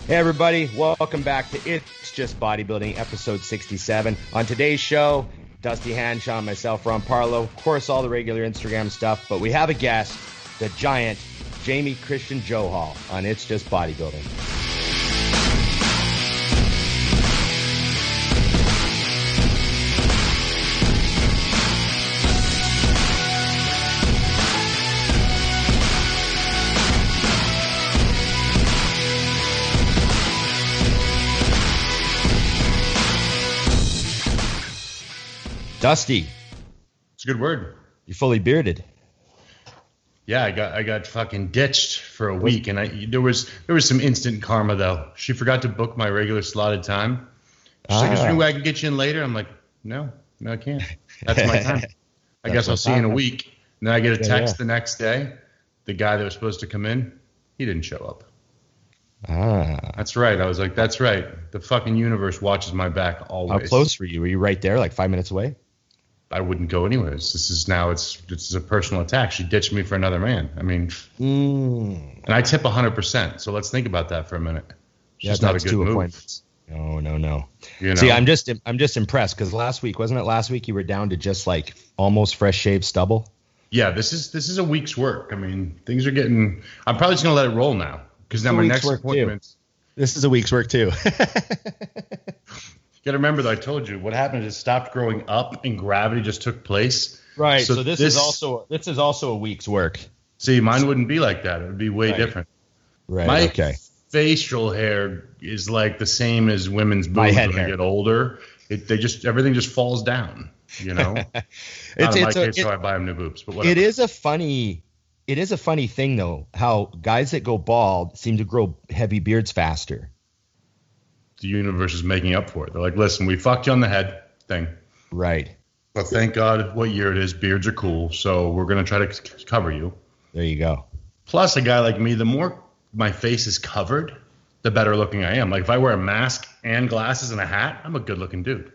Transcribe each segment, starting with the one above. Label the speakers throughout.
Speaker 1: Hey everybody, welcome back to It's Just Bodybuilding, episode 67. On today's show, Dusty Hanshaw and myself, Ron Partlow, of course all the regular Instagram stuff, but we have a guest, the giant Jamie Christian Johal on It's Just Bodybuilding. Dusty.
Speaker 2: It's a good word.
Speaker 1: You're fully bearded.
Speaker 2: Yeah, I got fucking ditched for a week, and there was some instant karma though. She forgot to book my regular slotted time. She's like, "Is there any way I can get you in later?" I'm like, No, I can't. That's my time. I guess I'll see you in a week. And then I get a text the next day. The guy that was supposed to come in, he didn't show up. That's right. I was like, that's right. The fucking universe watches my back always.
Speaker 1: How close were you? Were you right there, like 5 minutes away?
Speaker 2: I wouldn't go anywhere. This is a personal attack. She ditched me for another man. I mean, and I tip 100%. So let's think about that for a minute. It's just not a good move.
Speaker 1: Appointments. No.
Speaker 2: You know?
Speaker 1: See, I'm just impressed because last week, wasn't it last week you were down to just like almost fresh shaved stubble?
Speaker 2: Yeah, this is a week's work. I mean, things are getting. I'm probably just gonna let it roll now because now my next appointment.
Speaker 1: This is a week's work too.
Speaker 2: You got to remember that I told you what happened is it stopped growing up and gravity just took place.
Speaker 1: Right. So this is also a week's work.
Speaker 2: See, mine wouldn't be like that. It would be way different.
Speaker 1: Right.
Speaker 2: My facial hair is like the same as women's boobs when they get older. Everything just falls down. You know. Not in my case, so I buy them new boobs. But whatever. It is a funny
Speaker 1: thing though, how guys that go bald seem to grow heavy beards faster.
Speaker 2: The universe is making up for it. They're like, listen, we fucked you on the head thing.
Speaker 1: Right.
Speaker 2: But thank God what year it is. Beards are cool. So we're going to try to cover you.
Speaker 1: There you go.
Speaker 2: Plus, a guy like me, the more my face is covered, the better looking I am. Like if I wear a mask and glasses and a hat, I'm a good looking dude.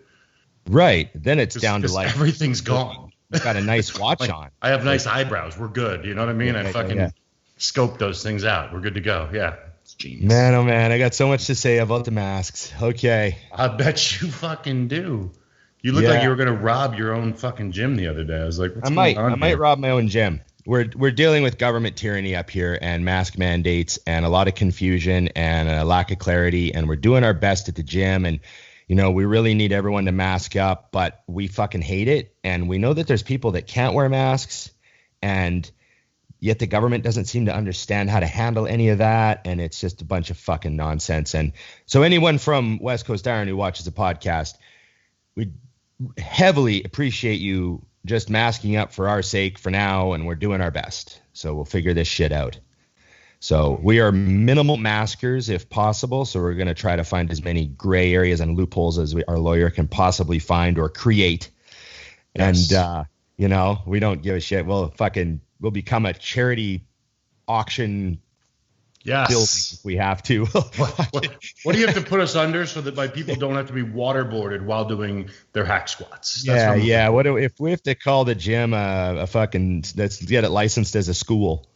Speaker 1: Right. Then it's down to like
Speaker 2: everything's gone.
Speaker 1: You've got a nice watch on.
Speaker 2: I have nice eyebrows. We're good. You know what I mean? I fucking scope those things out. We're good to go. Yeah. Genius.
Speaker 1: Man, oh man, I got so much to say about the masks. Okay.
Speaker 2: I bet you fucking do. You look like you were gonna rob your own fucking gym the other day. I was like, I
Speaker 1: might rob my own gym. We're dealing with government tyranny up here and mask mandates and a lot of confusion and a lack of clarity, and we're doing our best at the gym, and you know, we really need everyone to mask up, but we fucking hate it, and we know that there's people that can't wear masks, and yet the government doesn't seem to understand how to handle any of that, and it's just a bunch of fucking nonsense. And so anyone from West Coast Iron who watches the podcast, we heavily appreciate you just masking up for our sake for now, and we're doing our best. So we'll figure this shit out. So we are minimal maskers if possible, so we're going to try to find as many gray areas and loopholes as our lawyer can possibly find or create. Yes. And, you know, we don't give a shit. We'll become a charity auction building if we have to.
Speaker 2: What do you have to put us under so that my people don't have to be waterboarded while doing their hack squats?
Speaker 1: That's What if we have to call the gym let's get it licensed as a school?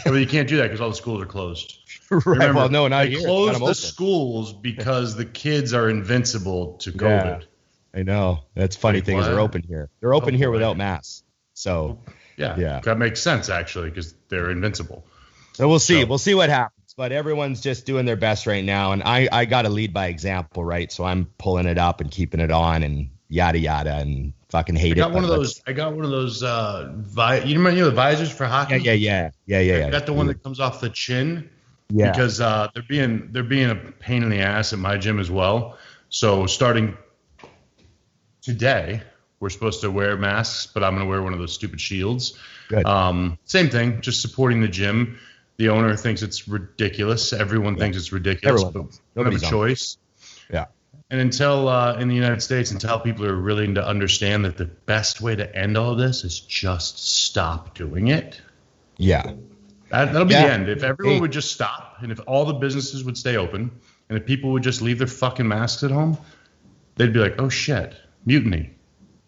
Speaker 2: Well, you can't do that because all the schools are closed.
Speaker 1: Right. Remember, well, no, not here.
Speaker 2: They closed the schools because the kids are invincible to COVID.
Speaker 1: Yeah, I know. That's funny thing is they're open here. They're open here without masks. So
Speaker 2: that makes sense actually because they're invincible.
Speaker 1: So we'll see. We'll see what happens. But everyone's just doing their best right now, and I got to lead by example, right? So I'm pulling it up and keeping it on, and yada yada, and fucking hate it.
Speaker 2: I got one of those. You remember the visors for hockey?
Speaker 1: Yeah.
Speaker 2: I got the one that comes off the chin. Yeah. Because they're being a pain in the ass at my gym as well. So starting today, we're supposed to wear masks, but I'm going to wear one of those stupid shields. Good. Same thing, just supporting the gym. The owner thinks it's ridiculous. Everyone thinks it's ridiculous, but we don't have a choice.
Speaker 1: Yeah.
Speaker 2: And until in the United States, until people are willing to understand that the best way to end all of this is just stop doing it.
Speaker 1: Yeah.
Speaker 2: That'll be the end. If everyone would just stop, and if all the businesses would stay open, and if people would just leave their fucking masks at home, they'd be like, oh shit, mutiny.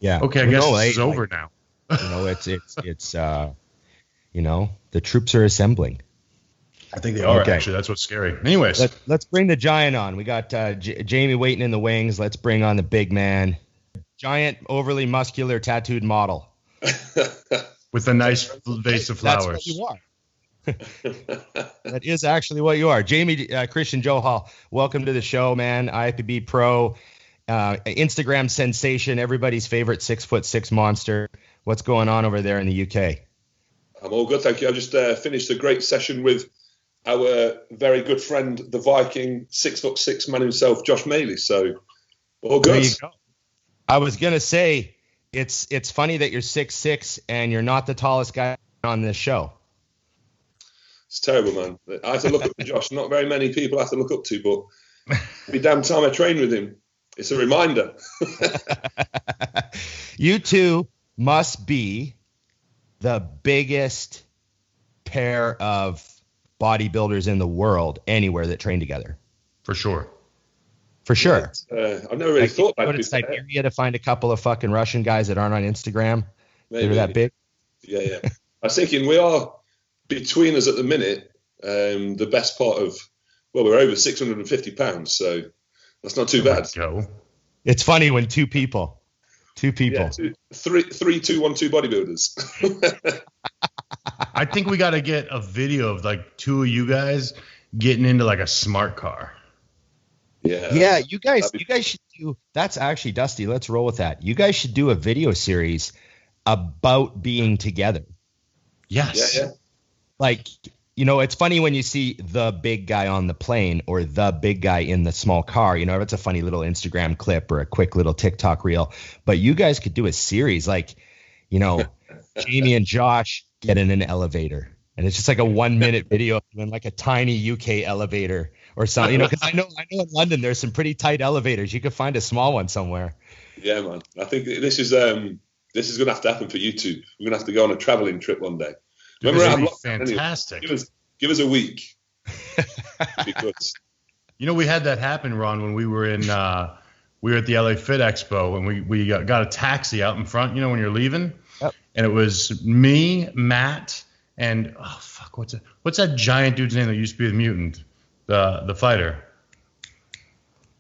Speaker 1: Yeah.
Speaker 2: Okay, I guess this is over now.
Speaker 1: You know, it's the troops are assembling.
Speaker 2: I think they are, actually. That's what's scary. Anyways.
Speaker 1: Let's bring the giant on. We got Jamie waiting in the wings. Let's bring on the big man. Giant, overly muscular, tattooed model.
Speaker 2: With a nice vase of flowers.
Speaker 1: That's what you are. That is actually what you are. Jamie Christian Johal, welcome to the show, man. IFBB Pro, Instagram sensation, everybody's favorite 6'6" monster. What's going on over there in the UK?
Speaker 3: I'm all good, thank you. I just finished a great session with our very good friend, the Viking, 6'6" man himself, Josh Maley. So all good.
Speaker 1: There you go. I was gonna say it's funny that you're 6'6" and you're not the tallest guy on this show.
Speaker 3: It's terrible, man. I have to look up to Josh. Not very many people I have to look up to, but every damn time I train with him, it's a reminder.
Speaker 1: You two must be the biggest pair of bodybuilders in the world anywhere that train together.
Speaker 2: For sure.
Speaker 1: For sure.
Speaker 3: I've never really thought about it.
Speaker 1: Go to Siberia to find a couple of fucking Russian guys that aren't on Instagram. Maybe. They're that big.
Speaker 3: Yeah. I was thinking we are, between us at the minute, the best part of, well, we're over 650 pounds, so that's not too bad.
Speaker 2: Go.
Speaker 1: It's funny when two people.
Speaker 3: Yeah, three 2 1 2 bodybuilders.
Speaker 2: I think we got to get a video of like two of you guys getting into like a smart car.
Speaker 1: Yeah, you guys should do. That's actually, Dusty. Let's roll with that. You guys should do a video series about being together.
Speaker 2: Yes.
Speaker 3: Yeah.
Speaker 1: Like, it's funny when you see the big guy on the plane or the big guy in the small car. It's a funny little Instagram clip or a quick little TikTok reel. But you guys could do a series, like, Jamie and Josh get in an elevator, and it's just like a 1-minute video in like a tiny UK elevator or something. Because I know in London there's some pretty tight elevators. You could find a small one somewhere.
Speaker 3: Yeah, man. I think this is going to have to happen for YouTube. We're going to have to go on a traveling trip one day.
Speaker 2: Remember, fantastic.
Speaker 3: Anyway, give us a week. Because
Speaker 2: we had that happen, Ron, when we were at the LA Fit Expo, and we got a taxi out in front. When you're leaving,
Speaker 1: yep.
Speaker 2: And it was me, Matt, and what's that giant dude's name that used to be the mutant, the fighter,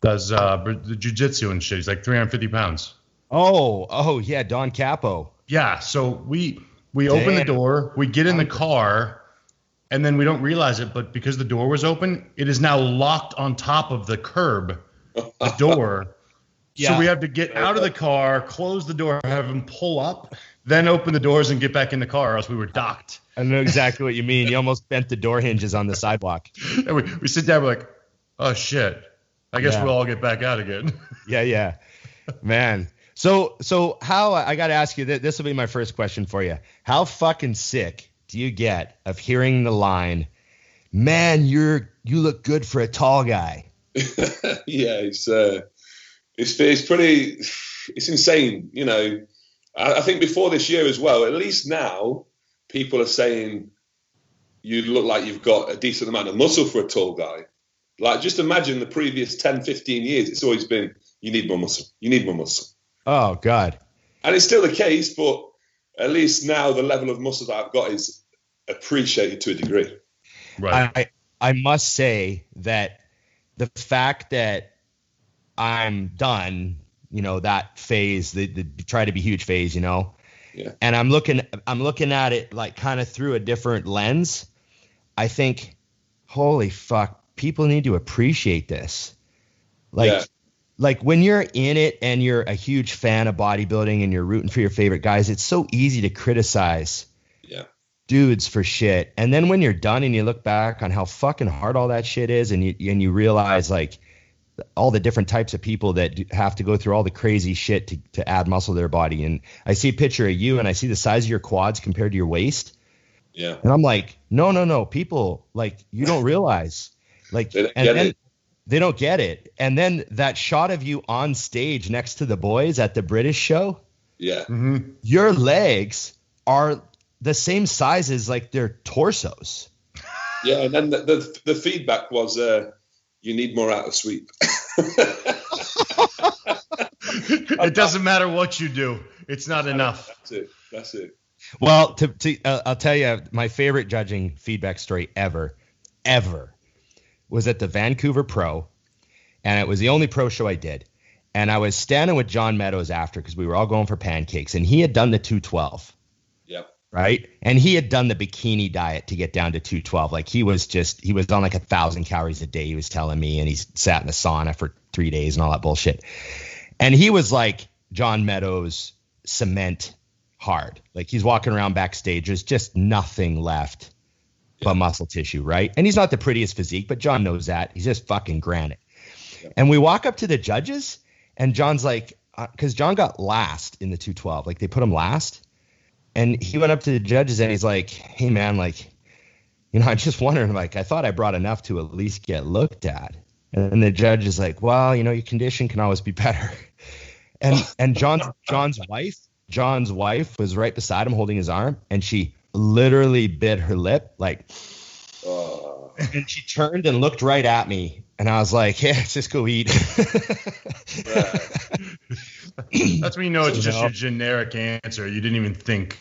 Speaker 2: does the jiu-jitsu and shit. He's like 350 pounds.
Speaker 1: Oh yeah, Don Capo.
Speaker 2: Yeah, so we open the door, we get in the car, and then we don't realize it, but because the door was open, it is now locked on top of the curb, the door. Yeah. So we have to get out of the car, close the door, have him pull up, then open the doors and get back in the car, or else we were docked.
Speaker 1: I know exactly what you mean. You almost bent the door hinges on the sidewalk.
Speaker 2: And we sit down, we're like, oh, shit. I guess we'll all get back out again.
Speaker 1: Yeah. Man. So how, I got to ask you, this will be my first question for you. How fucking sick do you get of hearing the line, man, you look good for a tall guy?
Speaker 3: Yeah, it's insane. I think before this year as well, at least now people are saying you look like you've got a decent amount of muscle for a tall guy. Like, just imagine the previous 10, 15 years, it's always been, you need more muscle.
Speaker 1: Oh, God.
Speaker 3: And it's still the case, but at least now the level of muscle that I've got is appreciated to a degree.
Speaker 1: Right. I must say that the fact that I'm done, that phase, the try to be huge phase, Yeah. And I'm looking at it like kind of through a different lens. I think, holy fuck, people need to appreciate this. Like when you're in it and you're a huge fan of bodybuilding and you're rooting for your favorite guys, it's so easy to criticize dudes for shit. And then when you're done and you look back on how fucking hard all that shit is, and you realize like all the different types of people that have to go through all the crazy shit to add muscle to their body. And I see a picture of you and I see the size of your quads compared to your waist.
Speaker 3: Yeah.
Speaker 1: And I'm like, no, people, like, you don't realize, like, they don't get it. And then that shot of you on stage next to the boys at the British show.
Speaker 3: Yeah.
Speaker 2: Mm-hmm.
Speaker 1: Your legs are the same size as like their torsos.
Speaker 3: Yeah. And then the feedback was, you need more out of sweep.
Speaker 2: It doesn't matter what you do. It's not enough.
Speaker 3: That's it.
Speaker 1: Well, I'll tell you my favorite judging feedback story ever. ever was at the Vancouver Pro, and it was the only pro show I did. And I was standing with John Meadows after because we were all going for pancakes, and he had done the 212.
Speaker 3: Yep.
Speaker 1: Right. And he had done the bikini diet to get down to 212. Like he was on like 1,000 calories a day, he was telling me, and he's sat in the sauna for 3 days and all that bullshit. And he was like John Meadows cement hard. Like he's walking around backstage, there's just nothing left but muscle tissue, right? And he's not the prettiest physique, but John knows that. He's just fucking granite. Yeah. And we walk up to the judges, and John's like, because John got last in the 212, like they put him last. And he went up to the judges and he's like, hey man, like, you know, I'm just wondering, like, I thought I brought enough to at least get looked at. And the judge is like, well, you know, your condition can always be better. And John's wife was right beside him holding his arm, and she literally bit her lip, like, and she turned and looked right at me, and I was like, yeah, just go eat.
Speaker 2: That's when you know it's just your generic answer. You didn't even think.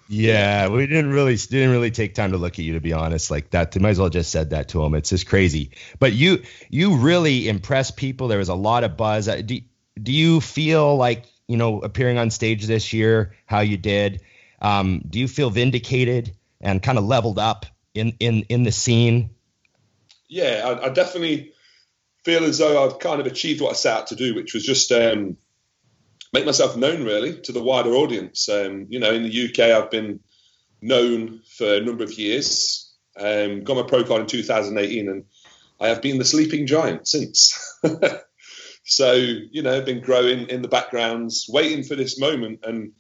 Speaker 1: Yeah, we didn't really take time to look at you, to be honest. Like that, they might as well just said that to him. It's just crazy. But you really impressed people. There was a lot of buzz. Do you feel like, you know, appearing on stage this year, how you did? Do you feel vindicated and kind of leveled up in the scene?
Speaker 3: Yeah, I definitely feel as though I've kind of achieved what I set out to do, which was just make myself known really to the wider audience. You know, in the UK, I've been known for a number of years. Got my pro card in 2018, and I have been the sleeping giant since. So, you know, been growing in the backgrounds, waiting for this moment. And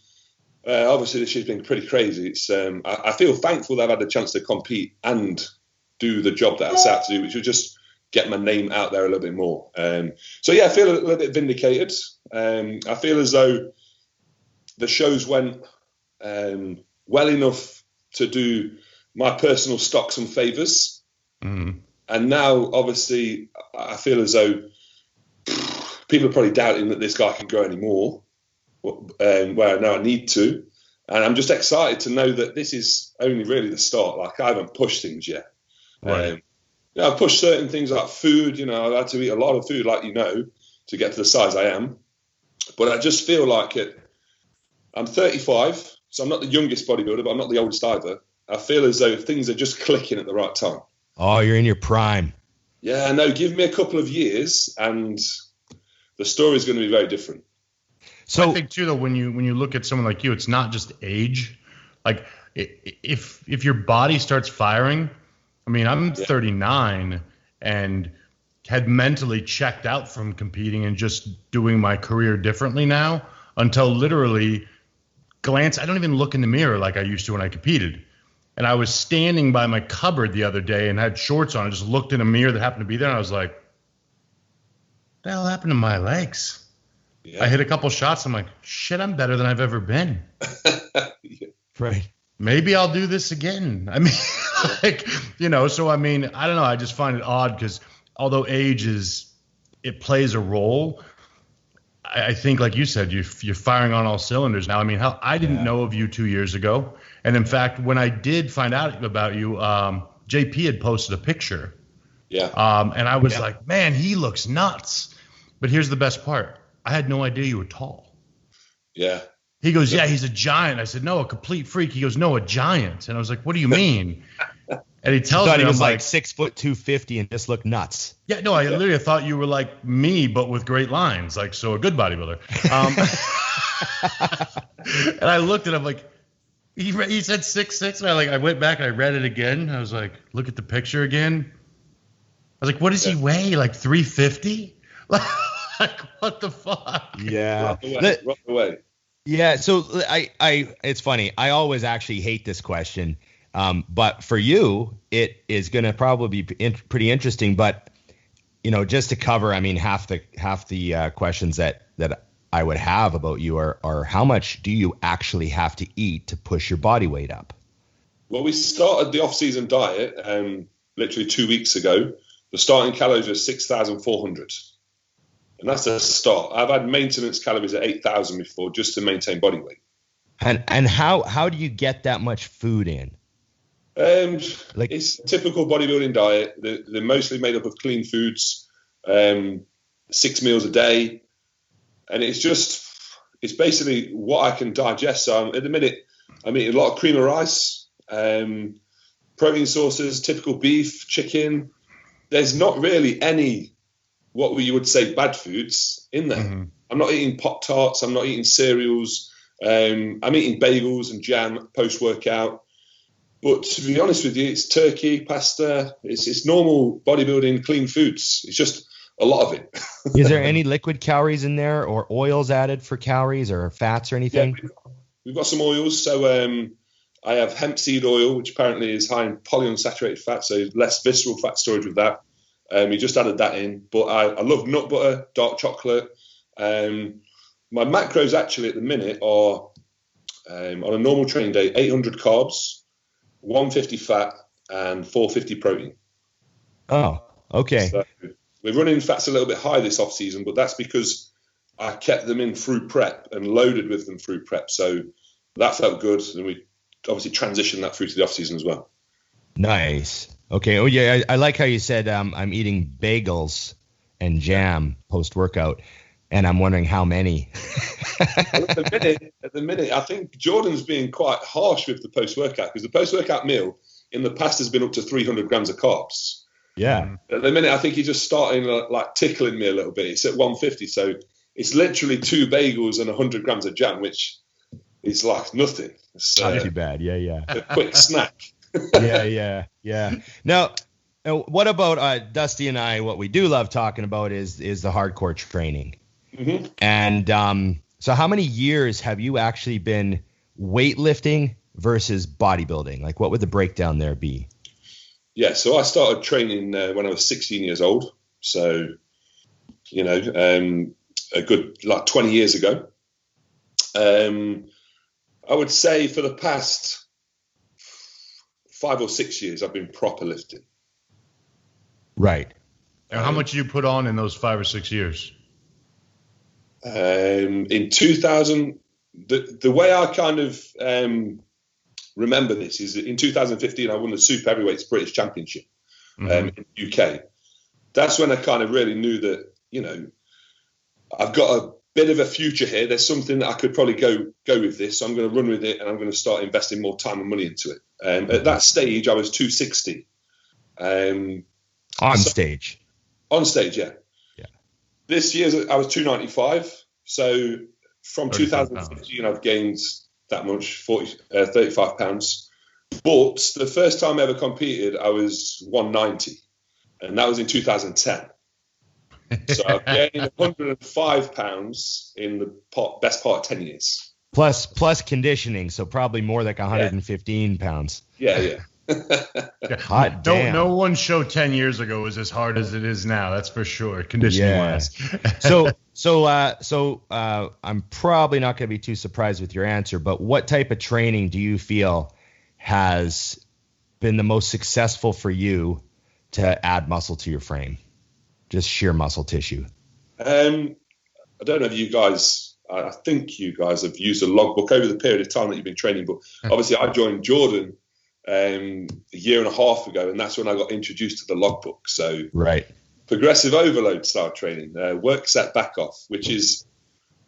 Speaker 3: obviously this year's been pretty crazy. It's I feel thankful that I've had the chance to compete and do the job that I set out to do, which was just get my name out there a little bit more. So yeah, I feel a little bit vindicated. I feel as though the shows went well enough to do my personal stock some favours.
Speaker 2: Mm.
Speaker 3: And now, obviously, I feel as though people are probably doubting that this guy can grow anymore, where now I need to. And I'm just excited to know that this is only really the start. Like, I haven't pushed things yet.
Speaker 2: Right.
Speaker 3: You know, I've pushed certain things like food. You know, I've had to eat a lot of food, like you know, to get to the size I am. But I just feel like I'm 35, so I'm not the youngest bodybuilder, but I'm not the oldest either. I feel as though things are just clicking at the right time.
Speaker 1: Oh, you're in your prime.
Speaker 3: Yeah, no, give me a couple of years and the story is going to be very different.
Speaker 2: So I think too, though, when you look at someone like you, it's not just age. Like if your body starts firing, I mean, I'm 39 and had mentally checked out from competing and just doing my career differently now until literally I don't even look in the mirror like I used to when I competed. And I was standing by my cupboard the other day and had shorts on. I just looked in a mirror that happened to be there, and I was like, what the hell happened to my legs? Yeah. I hit a couple shots. I'm like, shit, I'm better than I've ever been.
Speaker 3: Yeah.
Speaker 1: Right.
Speaker 2: Maybe I'll do this again. I mean, like, you know, so I mean, I don't know. I just find it odd because although age it plays a role, I think, like you said, you're firing on all cylinders now. I mean, I didn't know of you 2 years ago. And in fact, when I did find out about you, JP had posted a picture.
Speaker 3: Yeah.
Speaker 2: And I was like, man, he looks nuts. But here's the best part. I had no idea you were tall.
Speaker 3: Yeah.
Speaker 2: He goes, yeah, he's a giant. I said, no, a complete freak. He goes, no, a giant. And I was like, what do you mean? And he tells me,
Speaker 1: he was
Speaker 2: I'm
Speaker 1: like 6 foot 250 and just looked nuts.
Speaker 2: Yeah, no, I literally thought you were like me, but with great lines, like, so a good bodybuilder. And I looked at him like, he said 6'6", and I went back and I read it again. I was like, look at the picture again. I was like, what does he weigh? Like 350? Like, what the fuck?
Speaker 1: Yeah.
Speaker 3: Run away.
Speaker 1: Yeah. So it's funny. I always actually hate this question. But for you, it is going to probably be pretty interesting. But, you know, just to cover, I mean, half the questions that I would have about you are how much do you actually have to eat to push your body weight up?
Speaker 3: Well, we started the off-season diet literally 2 weeks ago. The starting calories were 6,400. And that's a start. I've had maintenance calories at 8,000 before just to maintain body weight.
Speaker 1: And how do you get that much food in? Like,
Speaker 3: it's a typical bodybuilding diet. They're mostly made up of clean foods, 6 meals a day, and it's basically what I can digest. So at the minute, I'm eating a lot of cream of rice, protein sources, typical beef, chicken. There's not really any what you would say bad foods in there. Mm-hmm. I'm not eating Pop-Tarts. I'm not eating cereals. I'm eating bagels and jam post-workout. But to be honest with you, it's turkey, pasta. It's normal bodybuilding, clean foods. It's just a lot of it.
Speaker 1: Is there any liquid calories in there or oils added for calories or fats or anything?
Speaker 3: Yeah, we've got some oils. So I have hemp seed oil, which apparently is high in polyunsaturated fat, so less visceral fat storage with that. We just added that in. But I love nut butter, dark chocolate. My macros actually at the minute are, on a normal training day, 800 carbs, 150 fat, and 450 protein.
Speaker 1: Oh, okay.
Speaker 3: So we're running fats a little bit high this off season, but that's because I kept them in through prep and loaded with them through prep. So that felt good. And we obviously transitioned that through to the off season as well.
Speaker 1: Nice. Okay. Oh yeah. I like how you said, I'm eating bagels and jam post workout, and I'm wondering how many.
Speaker 3: At the minute, I think Jordan's being quite harsh with the post workout, because the post workout meal in the past has been up to 300 grams of carbs.
Speaker 1: Yeah.
Speaker 3: At the minute, I think he's just starting like tickling me a little bit. It's at 150, so it's literally 2 bagels and 100 grams of jam, which is like nothing. It's
Speaker 1: not too bad. Yeah.
Speaker 3: A quick snack.
Speaker 1: Yeah. Now, what about Dusty and I? What we do love talking about is the hardcore training. Mm-hmm. And so, how many years have you actually been weightlifting versus bodybuilding? Like, what would the breakdown there be?
Speaker 3: Yeah, so I started training when I was 16 years old. So, a good 20 years ago. I would say for the past 5 or 6 years, I've been proper lifting.
Speaker 1: Right.
Speaker 2: And how much did you put on in those 5 or 6 years?
Speaker 3: In 2000, the way I kind of remember this is that in 2015, I won the Super Heavyweights British Championship in the UK. That's when I kind of really knew that, I've got a bit of a future here. There's something that I could probably go with this. So I'm going to run with it, and I'm going to start investing more time and money into it. At that stage, I was 260.
Speaker 1: On stage?
Speaker 3: On stage, yeah. This year, I was 295. So from 2015, I've gained that much, 35 pounds. But the first time I ever competed, I was 190. And that was in 2010. So I've gained 105 pounds in the best part of 10 years.
Speaker 1: Plus conditioning, so probably more like 115 pounds.
Speaker 3: Yeah.
Speaker 1: Hot damn.
Speaker 2: No one show 10 years ago was as hard as it is now. That's for sure. Conditioning wise.
Speaker 1: So I'm probably not going to be too surprised with your answer, but what type of training do you feel has been the most successful for you to add muscle to your frame? Just sheer muscle tissue. I
Speaker 3: don't know if you guys, I think you guys have used a logbook over the period of time that you've been training, but obviously I joined Jordan a year and a half ago, and that's when I got introduced to the logbook. So
Speaker 1: right,
Speaker 3: progressive overload style training, work set back off, which has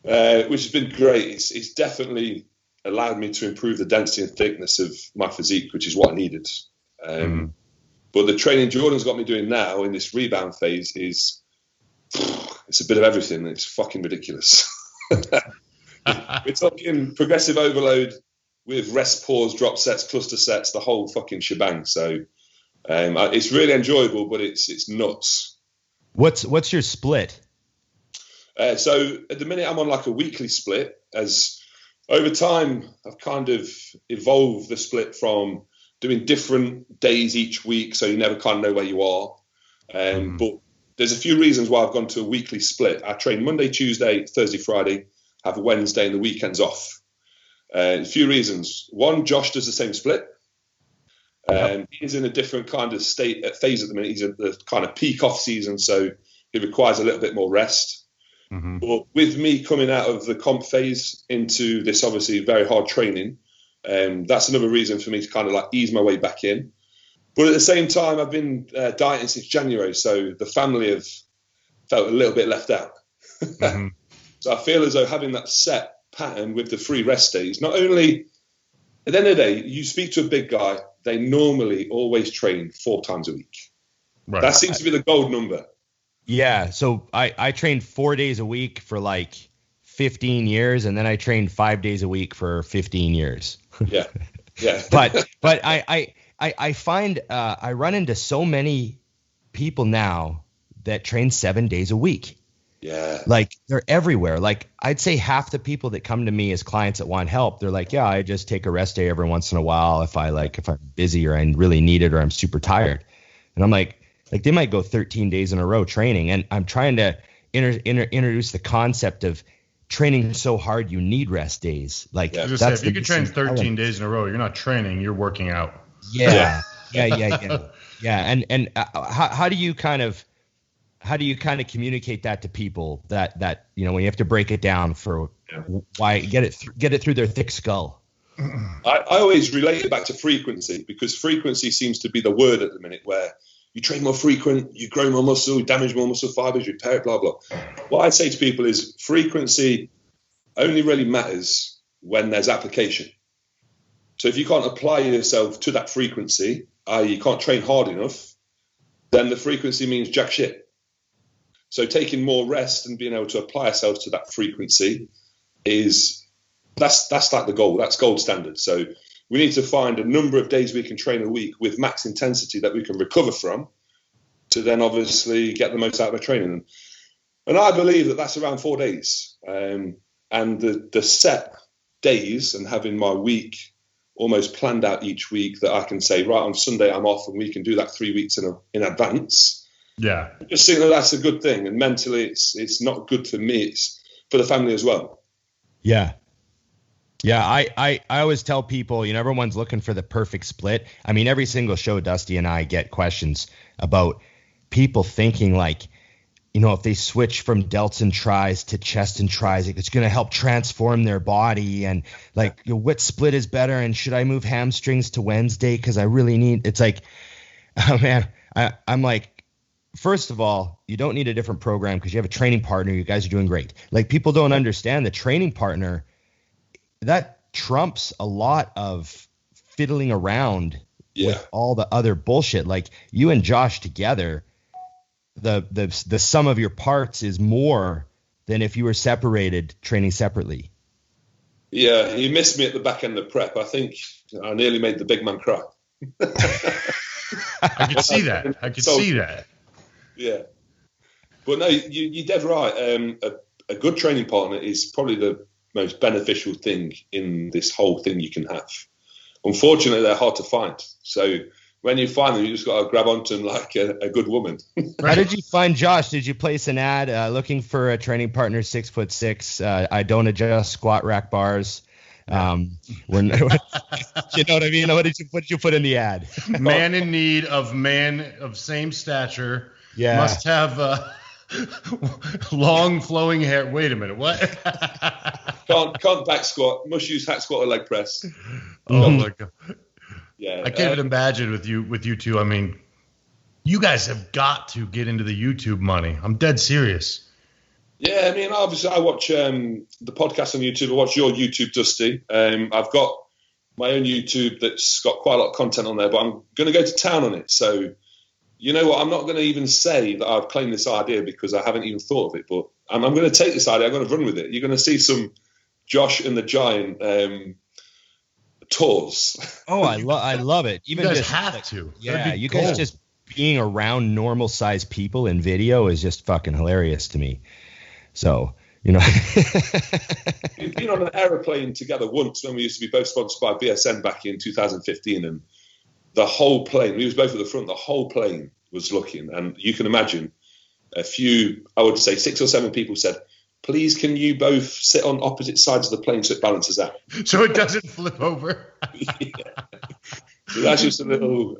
Speaker 3: been great. It's definitely allowed me to improve the density and thickness of my physique, which is what I needed. But the training Jordan's got me doing now in this rebound phase it's a bit of everything. It's fucking ridiculous. We're talking progressive overload with rest, pause, drop sets, cluster sets, the whole fucking shebang. So it's really enjoyable, but it's nuts.
Speaker 1: What's your split?
Speaker 3: So at the minute I'm on like a weekly split. As over time I've kind of evolved the split from doing different days each week, so you never kind of know where you are. But there's a few reasons why I've gone to a weekly split. I train Monday, Tuesday, Thursday, Friday, have a Wednesday and the weekends off. A few reasons. One, Josh does the same split. He's in a different kind of phase at the minute. He's at the kind of peak off season, so it requires a little bit more rest. But with me coming out of the comp phase into this obviously very hard training, That's another reason for me to kind of like ease my way back in. But at the same time, I've been dieting since January, so the family have felt a little bit left out. Mm-hmm. So I feel as though having that set pattern with the 3 rest days, not only, at the end of the day, you speak to a big guy, they normally always train 4 times a week. Right. That seems to be the gold number.
Speaker 1: Yeah, so I trained 4 days a week for like 15 years, and then I trained 5 days a week for 15 years.
Speaker 3: Yeah, yeah.
Speaker 1: but I find I run into so many people now that train 7 days a week.
Speaker 3: Yeah.
Speaker 1: Like they're everywhere. Like I'd say half the people that come to me as clients that want help, they're like, yeah, I just take a rest day every once in a while if I'm busy or I really need it or I'm super tired. And I'm like they might go 13 days in a row training. And I'm trying to introduce the concept of training so hard you need rest days. Like
Speaker 2: that's if you can train 13 days in a row, you're not training, you're working out.
Speaker 1: Yeah. Yeah. And how do you kind of communicate that to people that when you have to break it down for why get it through their thick skull?
Speaker 3: I always relate it back to frequency, because frequency seems to be the word at the minute, where you train more frequent, you grow more muscle, you damage more muscle fibers, you repair it, blah, blah. What I'd say to people is frequency only really matters when there's application. So if you can't apply yourself to that frequency, i.e. you can't train hard enough, then the frequency means jack shit. So taking more rest and being able to apply ourselves to that frequency that's like the goal. That's gold standard. So we need to find a number of days we can train a week with max intensity that we can recover from, to then obviously get the most out of our training. And I believe that that's around 4 days. And the set days and having my week almost planned out each week, that I can say, right, on Sunday I'm off, and we can do that 3 weeks in advance.
Speaker 2: Yeah.
Speaker 3: I just think that that's a good thing. And mentally it's not good for me, it's for the family as well.
Speaker 1: Yeah. Yeah, I always tell people, everyone's looking for the perfect split. I mean, every single show, Dusty and I get questions about people thinking like, if they switch from delts and tries to chest and tries, it's going to help transform their body. And like, what split is better? And should I move hamstrings to Wednesday? Because I really need. It's like, oh man, I'm like, first of all, you don't need a different program because you have a training partner. You guys are doing great. Like, people don't understand the training partner. That trumps a lot of fiddling around with all the other bullshit. Like, you and Josh together, the sum of your parts is more than if you were separated training separately.
Speaker 3: Yeah, he missed me at the back end of prep. I think I nearly made the big man cry.
Speaker 2: I could see that.
Speaker 3: Yeah. But no, you're dead right. A good training partner is probably the most beneficial thing in this whole thing you can have. Unfortunately, they're hard to find. So when you find them, you just got to grab onto them like a good woman.
Speaker 1: How did you find Josh? Did you place an ad looking for a training partner, 6'6"? I don't adjust squat rack bars. You know what I mean? What did you put in the ad?
Speaker 2: Man in need of same stature.
Speaker 1: Yeah.
Speaker 2: Must have long flowing hair. Wait a minute. What?
Speaker 3: can't back squat. Must use hack squat or leg press.
Speaker 2: Oh my God.
Speaker 3: Yeah.
Speaker 2: I can't even imagine with you two. I mean, you guys have got to get into the YouTube money. I'm dead serious.
Speaker 3: Yeah, I mean, obviously I watch the podcast on YouTube. I watch your YouTube, Dusty. I've got my own YouTube that's got quite a lot of content on there, but I'm going to go to town on it. So, you know what? I'm not going to even say that I've claimed this idea because I haven't even thought of it, but I'm going to take this idea. I'm going to run with it. You're going to see some Josh and the Giant tours.
Speaker 1: Oh, I love it. Even
Speaker 2: you guys
Speaker 1: just
Speaker 2: have to.
Speaker 1: Yeah, you guys just being around normal sized people in video is just fucking hilarious to me. So, We've
Speaker 3: been on an aeroplane together once when we used to be both sponsored by BSN back in 2015, and the whole plane, we was both at the front, the whole plane was looking, and you can imagine a few, I would say 6 or 7 people said, please can you both sit on opposite sides of the plane so it balances out?
Speaker 2: So it doesn't flip over?
Speaker 3: Yeah. So that's just a little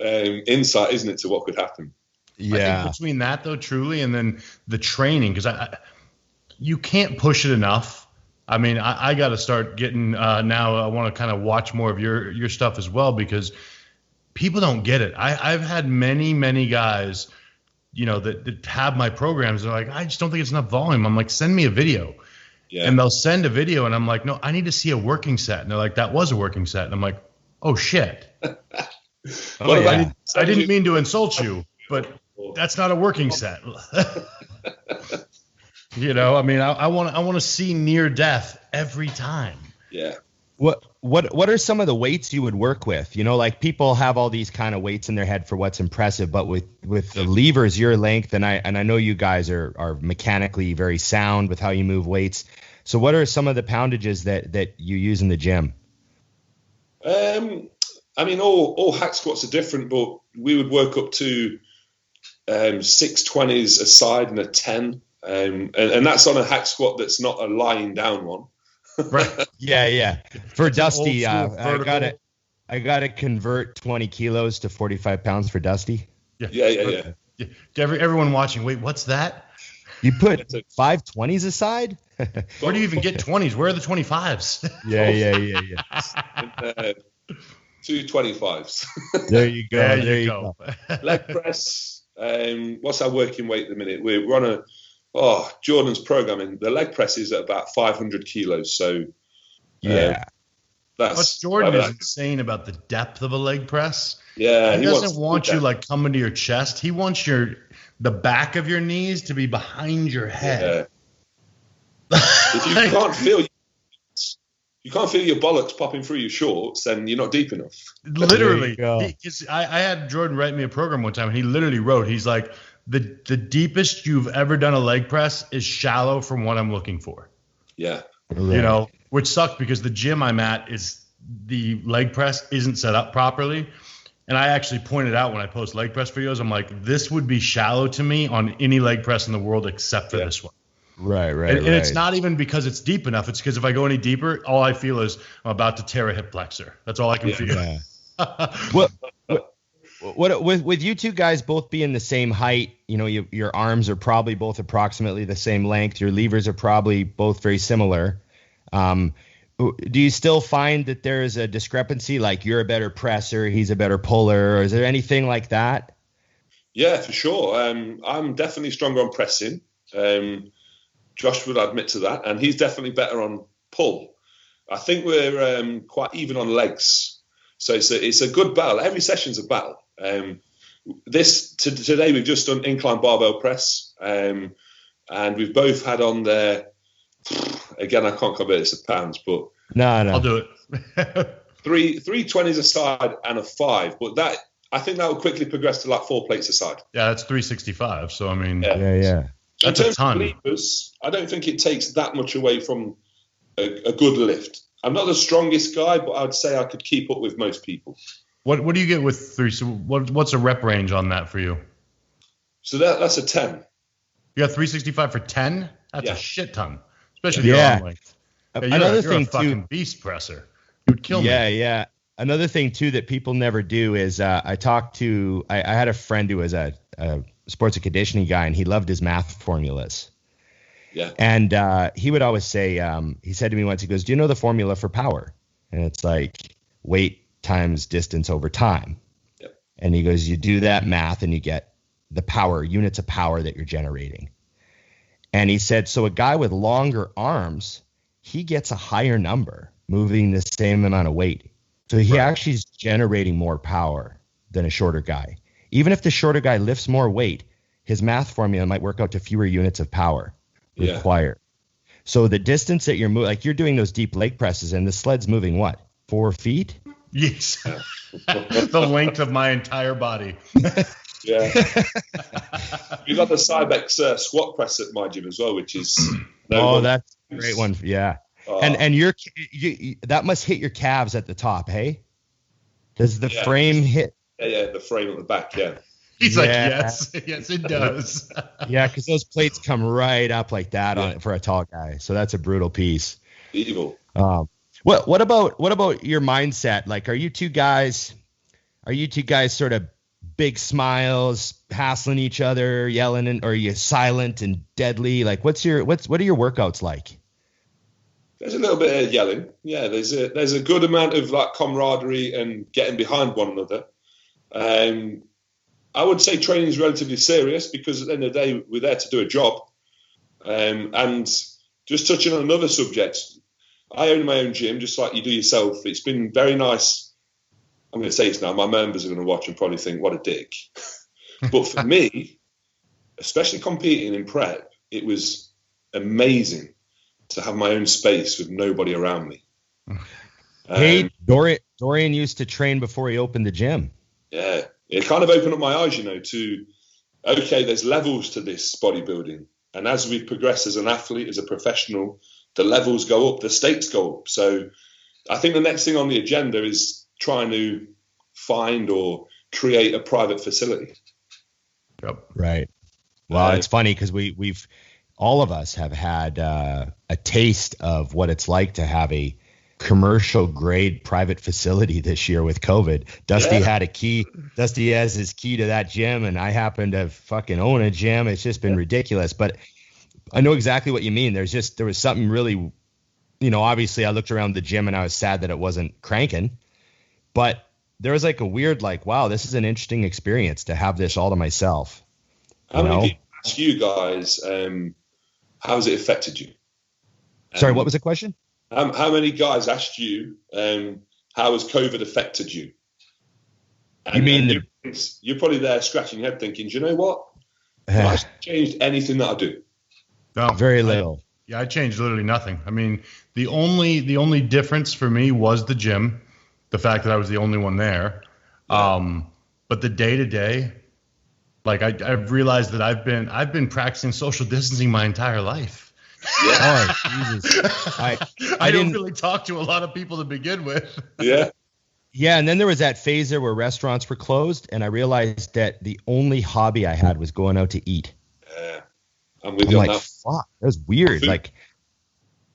Speaker 3: insight, isn't it, to what could happen?
Speaker 1: Yeah.
Speaker 2: I think between that, though, truly, and then the training, because you can't push it enough I mean, I got to start getting now. I want to kind of watch more of your stuff as well, because people don't get it. I've had many guys, that have my programs. They're like, I just don't think it's enough volume. I'm like, send me a video. Yeah. And they'll send a video, and I'm like, no, I need to see a working set. And they're like, that was a working set. And I'm like, oh shit. I didn't mean to insult you, but that's not a working set. I mean, I want to see near death every time.
Speaker 3: Yeah.
Speaker 1: What are some of the weights you would work with? Like people have all these kind of weights in their head for what's impressive, but with the levers, your length, and I know you guys are mechanically very sound with how you move weights. So what are some of the poundages that you use in the gym?
Speaker 3: I mean, all hack squats are different, but we would work up to 620s a side and a 10. And that's on a hack squat that's not a lying down one.
Speaker 1: Right. Yeah. For Dusty, I gotta convert 20 kilos to 45 pounds for Dusty.
Speaker 3: Yeah.
Speaker 2: Everyone watching, wait, what's that?
Speaker 1: You put 520s aside?
Speaker 2: Where do you even get 20s? Where are the 25s?
Speaker 3: Yeah. 225s.
Speaker 1: There you go. There you go.
Speaker 3: Leg press. What's our working weight at the minute? We're on Jordan's programming. The leg press is at about 500 kilos. So
Speaker 2: what Jordan is insane about the depth of a leg press.
Speaker 3: Yeah,
Speaker 2: he doesn't want you like coming to your chest. He wants the back of your knees to be behind your head.
Speaker 3: Yeah. If you can't feel your bollocks popping through your shorts, then you're not deep enough.
Speaker 2: Literally, I had Jordan write me a program one time, and he literally wrote, he's like, the deepest you've ever done a leg press is shallow from what I'm looking for.
Speaker 3: Yeah.
Speaker 2: Right. Which sucked because the gym I'm at the leg press isn't set up properly. And I actually pointed out when I post leg press videos, I'm like, this would be shallow to me on any leg press in the world except for this one.
Speaker 1: Right.
Speaker 2: And it's not even because it's deep enough. It's because if I go any deeper, all I feel is I'm about to tear a hip flexor. That's all I can feel.
Speaker 1: Yeah. What with you two guys both being the same height, your arms are probably both approximately the same length. Your levers are probably both very similar. Do you still find that there is a discrepancy? Like you're a better presser, he's a better puller, or is there anything like that?
Speaker 3: Yeah, for sure. I'm definitely stronger on pressing. Josh would admit to that, and he's definitely better on pull. I think we're quite even on legs, so it's a good battle. Every session's a battle. Today we've just done incline barbell press, and we've both had on there. Again, I can't convert this to pounds, but
Speaker 1: no,
Speaker 2: I'll do it.
Speaker 3: 320s a side and a 5, but that I think that will quickly progress to like 4 plates a side.
Speaker 2: Yeah, that's 365. So I mean,
Speaker 1: yeah.
Speaker 3: So that's a ton. Levers, I don't think it takes that much away from a good lift. I'm not the strongest guy, but I'd say I could keep up with most people.
Speaker 2: What do you get with 3? So what's a rep range on that for you?
Speaker 3: So that's a 10.
Speaker 2: You got 365 for 10? That's a shit ton, especially the arm length. Yeah, you're a fucking beast presser. You would kill me.
Speaker 1: Yeah. Another thing too that people never do is I had a friend who was a sports and conditioning guy, and he loved his math formulas.
Speaker 3: Yeah.
Speaker 1: And he would always say, he said to me once, he goes, do you know the formula for power? And it's like weight times distance over time.
Speaker 3: Yep.
Speaker 1: And he goes, you do that math and you get the power, units of power that you're generating. And he said, so a guy with longer arms, he gets a higher number moving the same amount of weight. So he actually is generating more power than a shorter guy. Even if the shorter guy lifts more weight, his math formula might work out to fewer units of power required. So the distance that you're moving, like you're doing those deep leg presses and the sled's moving what, 4 feet?
Speaker 2: Yes. The length of my entire body.
Speaker 3: Yeah. You got the Cybex squat press at my gym as well, which is
Speaker 1: that's a great one. Yeah. And you that must hit your calves at the top, hey? Does the frame hit?
Speaker 3: Yeah, the frame at the back, yeah.
Speaker 2: He's like, yes, it does.
Speaker 1: Yeah, because those plates come right up like that on it for a tall guy. So that's a brutal piece.
Speaker 3: Evil.
Speaker 1: What about your mindset? Like, are you two guys sort of big smiles, hassling each other, yelling, or are you silent and deadly? Like, what are your workouts like?
Speaker 3: There's a little bit of yelling. Yeah, there's a good amount of like camaraderie and getting behind one another. I would say training is relatively serious because at the end of the day, we're there to do a job. And just touching on another subject, I own my own gym, just like you do yourself. It's been very nice. I'm going to say this now. My members are going to watch and probably think, what a dick. But for me, especially competing in prep, it was amazing to have my own space with nobody around me.
Speaker 1: Hey, Dorian used to train before he opened the gym.
Speaker 3: Yeah, it kind of opened up my eyes, to, okay, there's levels to this bodybuilding. And as we progress as an athlete, as a professional, the levels go up, the stakes go up. So I think the next thing on the agenda is trying to find or create a private facility.
Speaker 2: Yep.
Speaker 1: Right. Well, it's funny because we've all of us have had a taste of what it's like to have a commercial grade private facility this year with COVID. Dusty had a key. Dusty has his key to that gym, and I happen to fucking own a gym. It's just been ridiculous. But I know exactly what you mean. There was something really, obviously I looked around the gym and I was sad that it wasn't cranking, but there was like a weird, like, wow, this is an interesting experience to have this all to myself.
Speaker 3: How many people ask you guys, how has it affected you?
Speaker 1: Sorry, what was the question?
Speaker 3: How many guys asked you, how has COVID affected you? And you're probably there scratching your head thinking, do you know what? Has it changed anything that I do?
Speaker 2: No,
Speaker 1: very little.
Speaker 2: I changed literally nothing. I mean, the only difference for me was the gym, the fact that I was the only one there. Yeah. But the day to day, like I've realized that I've been practicing social distancing my entire life.
Speaker 3: Yeah.
Speaker 1: Oh, Jesus.
Speaker 2: I don't really talk to a lot of people to begin with.
Speaker 3: Yeah.
Speaker 1: Yeah, and then there was that phase there where restaurants were closed, and I realized that the only hobby I had was going out to eat.
Speaker 3: Yeah. I'm with you on that.
Speaker 1: Fuck, that was weird. Like,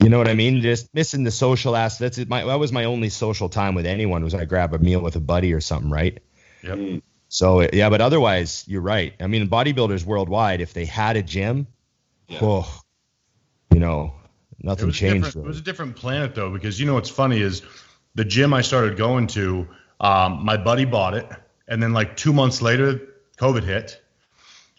Speaker 1: you know what I mean? Just missing the social aspect. That was my only social time with anyone was I grab a meal with a buddy or something, right?
Speaker 2: Yep.
Speaker 1: So, yeah, but otherwise, you're right. I mean, bodybuilders worldwide, if they had a gym, nothing changed.
Speaker 2: It was a different planet, though, because what's funny is the gym I started going to, my buddy bought it, and then like 2 months later, COVID hit.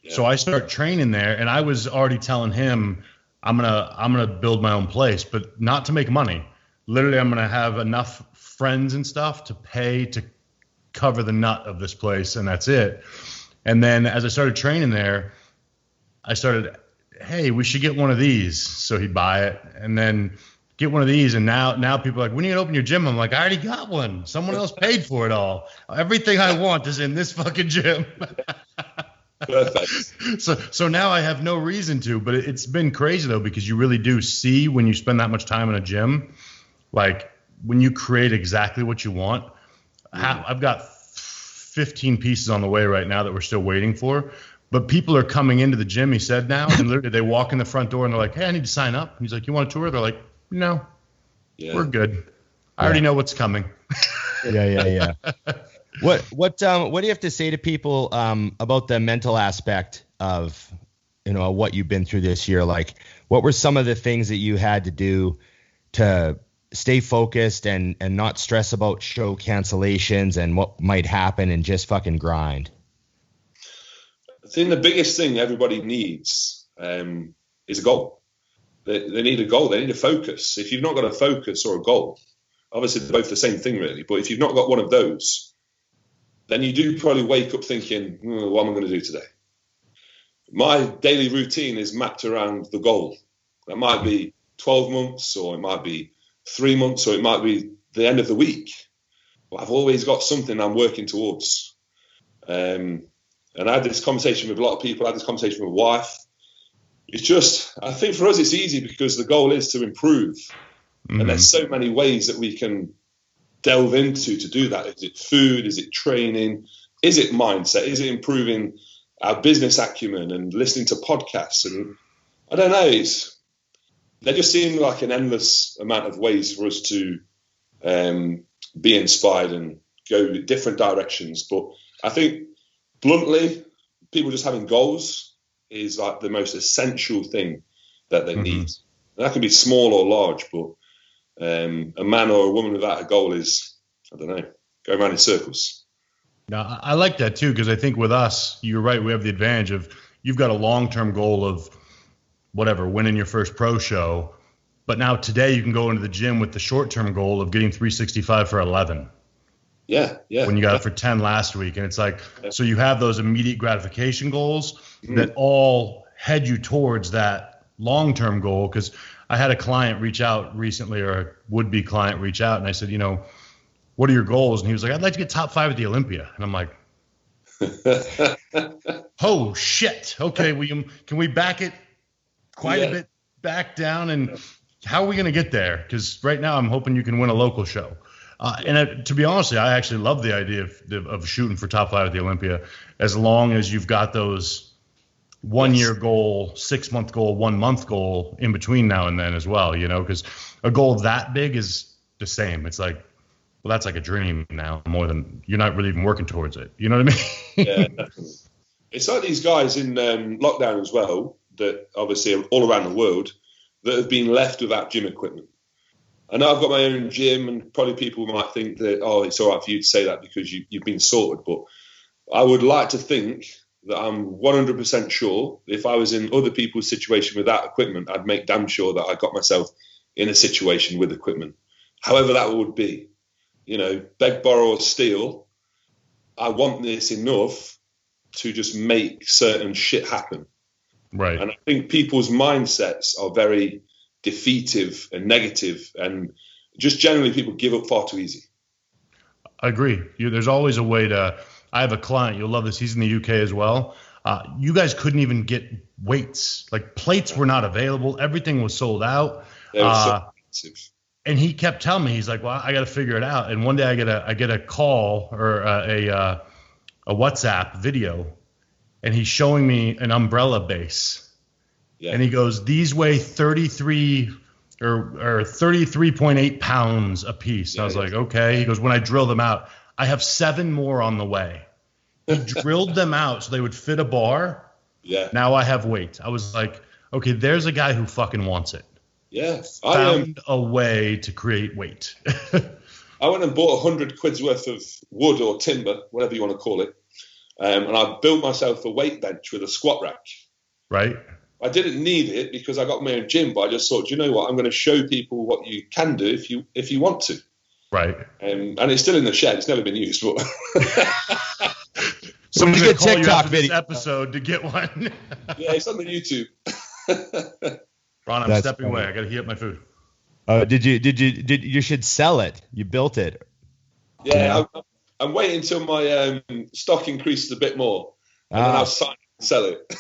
Speaker 2: Yeah. So I started training there, and I was already telling him I'm gonna build my own place, but not to make money. Literally, I'm gonna have enough friends and stuff to pay to cover the nut of this place, and that's it. And then as I started training there, I started, hey, we should get one of these. So he'd buy it, and then get one of these. And now people are like, when are you gonna open your gym? I'm like, I already got one. Someone else paid for it all. Everything I want is in this fucking gym.
Speaker 3: Perfect.
Speaker 2: So now I have no reason to, but it's been crazy though, because you really do see when you spend that much time in a gym, like when you create exactly what you want. I've got 15 pieces on the way right now that we're still waiting for, but people are coming into the gym, he said now, and literally they walk in the front door and they're like, hey, I need to sign up. And he's like, you want a tour? They're like, no, we're good. I already know what's coming.
Speaker 1: Yeah. What do you have to say to people about the mental aspect of what you've been through this year? Like, what were some of the things that you had to do to stay focused and not stress about show cancellations and what might happen and just fucking grind?
Speaker 3: I think the biggest thing everybody needs is a goal. They need a goal. They need a focus. If you've not got a focus or a goal, obviously they're both the same thing really, but if you've not got one of those, then you do probably wake up thinking, what am I going to do today? My daily routine is mapped around the goal. That might be 12 months, or it might be 3 months, or it might be the end of the week. But I've always got something I'm working towards. And I had this conversation with a lot of people. I had this conversation with my wife. It's just, I think for us it's easy because the goal is to improve. Mm-hmm. And there's so many ways that we can delve into to do that. Is it food? Is it training? Is it mindset? Is it improving our business acumen and listening to podcasts? And I don't know. They just seem like an endless amount of ways for us to be inspired and go different directions. But I think bluntly, people just having goals is like the most essential thing that they need. And that can be small or large, but A man or a woman without a goal is, I don't know, going around in circles.
Speaker 2: Now, I like that too, because I think with us, you're right, we have the advantage of you've got a long-term goal of whatever, winning your first pro show. But now today you can go into the gym with the short-term goal of getting 365 for 11.
Speaker 3: Yeah.
Speaker 2: When you got it for 10 last week. And it's like, so you have those immediate gratification goals that all head you towards that long-term goal. Because I had a client reach out recently, or a would-be client reach out, and I said, what are your goals? And he was like, I'd like to get top 5 at the Olympia. And I'm like, oh, shit. Okay, can we back it quite a bit back down? And how are we going to get there? Because right now I'm hoping you can win a local show. To be honest, I actually love the idea of shooting for top 5 at the Olympia, as long as you've got those 1 year goal, 6 month goal, 1 month goal in between now and then as well, because a goal that big is the same. It's like, well, that's like a dream now, more than you're not really even working towards it. You know what I mean?
Speaker 3: Yeah, definitely. It's like these guys in lockdown as well, that obviously are all around the world, that have been left without gym equipment. I know I've got my own gym, and probably people might think that, it's all right for you to say that because you've been sorted. But I would like to think that I'm 100% sure if I was in other people's situation without equipment, I'd make damn sure that I got myself in a situation with equipment. However that would be, beg, borrow, or steal. I want this enough to just make certain shit happen.
Speaker 2: Right.
Speaker 3: And I think people's mindsets are very defeative and negative, and just generally people give up far too easy.
Speaker 2: I agree. There's always a way to. I have a client, you'll love this, he's in the UK as well. You guys couldn't even get weights. Like, plates were not available. Everything was sold out.
Speaker 3: They were so expensive.
Speaker 2: And he kept telling me, he's like, well, I got to figure it out. And one day I get a call or a WhatsApp video, and he's showing me an umbrella base. Yeah. And he goes, these weigh 33 or 33.8 pounds a piece. And I was like, okay. He goes, when I drill them out, I have 7 more on the way. He drilled them out so they would fit a bar.
Speaker 3: Yeah.
Speaker 2: Now I have weight. I was like, okay, there's a guy who fucking wants it.
Speaker 3: Yeah.
Speaker 2: Found a way to create weight.
Speaker 3: I went and bought 100 quid's worth of wood or timber, whatever you want to call it. And I built myself a weight bench with a squat rack.
Speaker 2: Right.
Speaker 3: I didn't need it because I got my own gym, but I just thought, you know what, I'm going to show people what you can do if you want to.
Speaker 2: Right.
Speaker 3: And it's still in the shed. It's never been used, but
Speaker 2: so we get TikTok video this episode to get one.
Speaker 3: Yeah, it's on the YouTube.
Speaker 2: Ron, I'm stepping away. I got to heat up my food.
Speaker 1: You should sell it. You built it.
Speaker 3: Yeah, I'm waiting until my stock increases a bit more, and then I'll sign and sell it.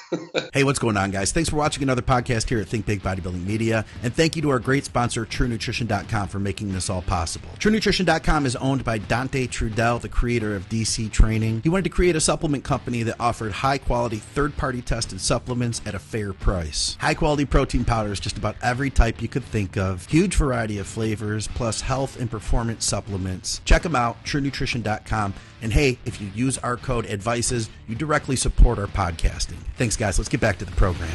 Speaker 4: Hey, what's going on, guys? Thanks for watching another podcast here at Think Big Bodybuilding Media, and thank you to our great sponsor, TrueNutrition.com, for making this all possible. TrueNutrition.com is owned by Dante Trudell, the creator of DC Training. He wanted to create a supplement company that offered high-quality, third-party tested supplements at a fair price. High-quality protein powders, just about every type you could think of. Huge variety of flavors, plus health and performance supplements. Check them out, TrueNutrition.com. And hey, if you use our code ADVICES, you directly support our podcasting. Thanks, guys. Let's get back to the program.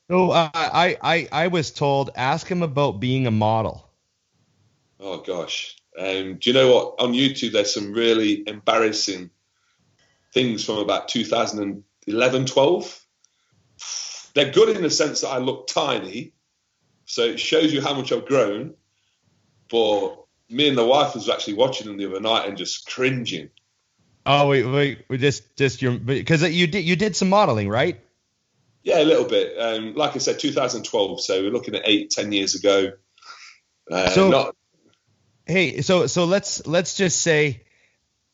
Speaker 1: So I was told, ask him about being a model.
Speaker 3: Oh, gosh. Do you know what? On YouTube, there's some really embarrassing things from about 2011, 12. They're good in the sense that I look tiny, so it shows you how much I've grown. But me and the wife was actually watching them the other night and just cringing.
Speaker 1: Oh, wait, just your, because you did some modeling, right?
Speaker 3: Yeah, a little bit. Like I said, 2012. So we're looking at 8-10 years ago. So let's just say,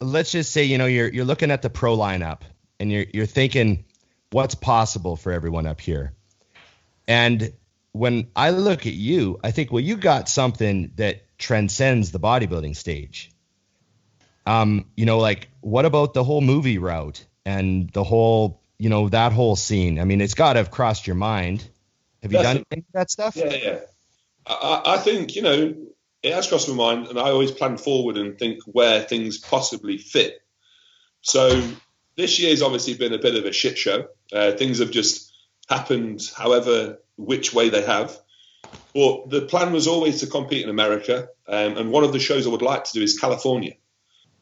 Speaker 3: you're looking at the pro lineup and you're thinking, what's possible for everyone up here? And when I look at you, I think, well, you got something that transcends the bodybuilding stage. Like, what about the whole movie route and the whole, that whole scene? I mean, it's got to have crossed your mind. Have you done any of that stuff? Yeah. I think, it has crossed my mind, and I always plan forward and think where things possibly fit. So this year's obviously been a bit of a shit show. Things have just happened however which way they have. But the plan was always to compete in America, and one of the shows I would like to do is California.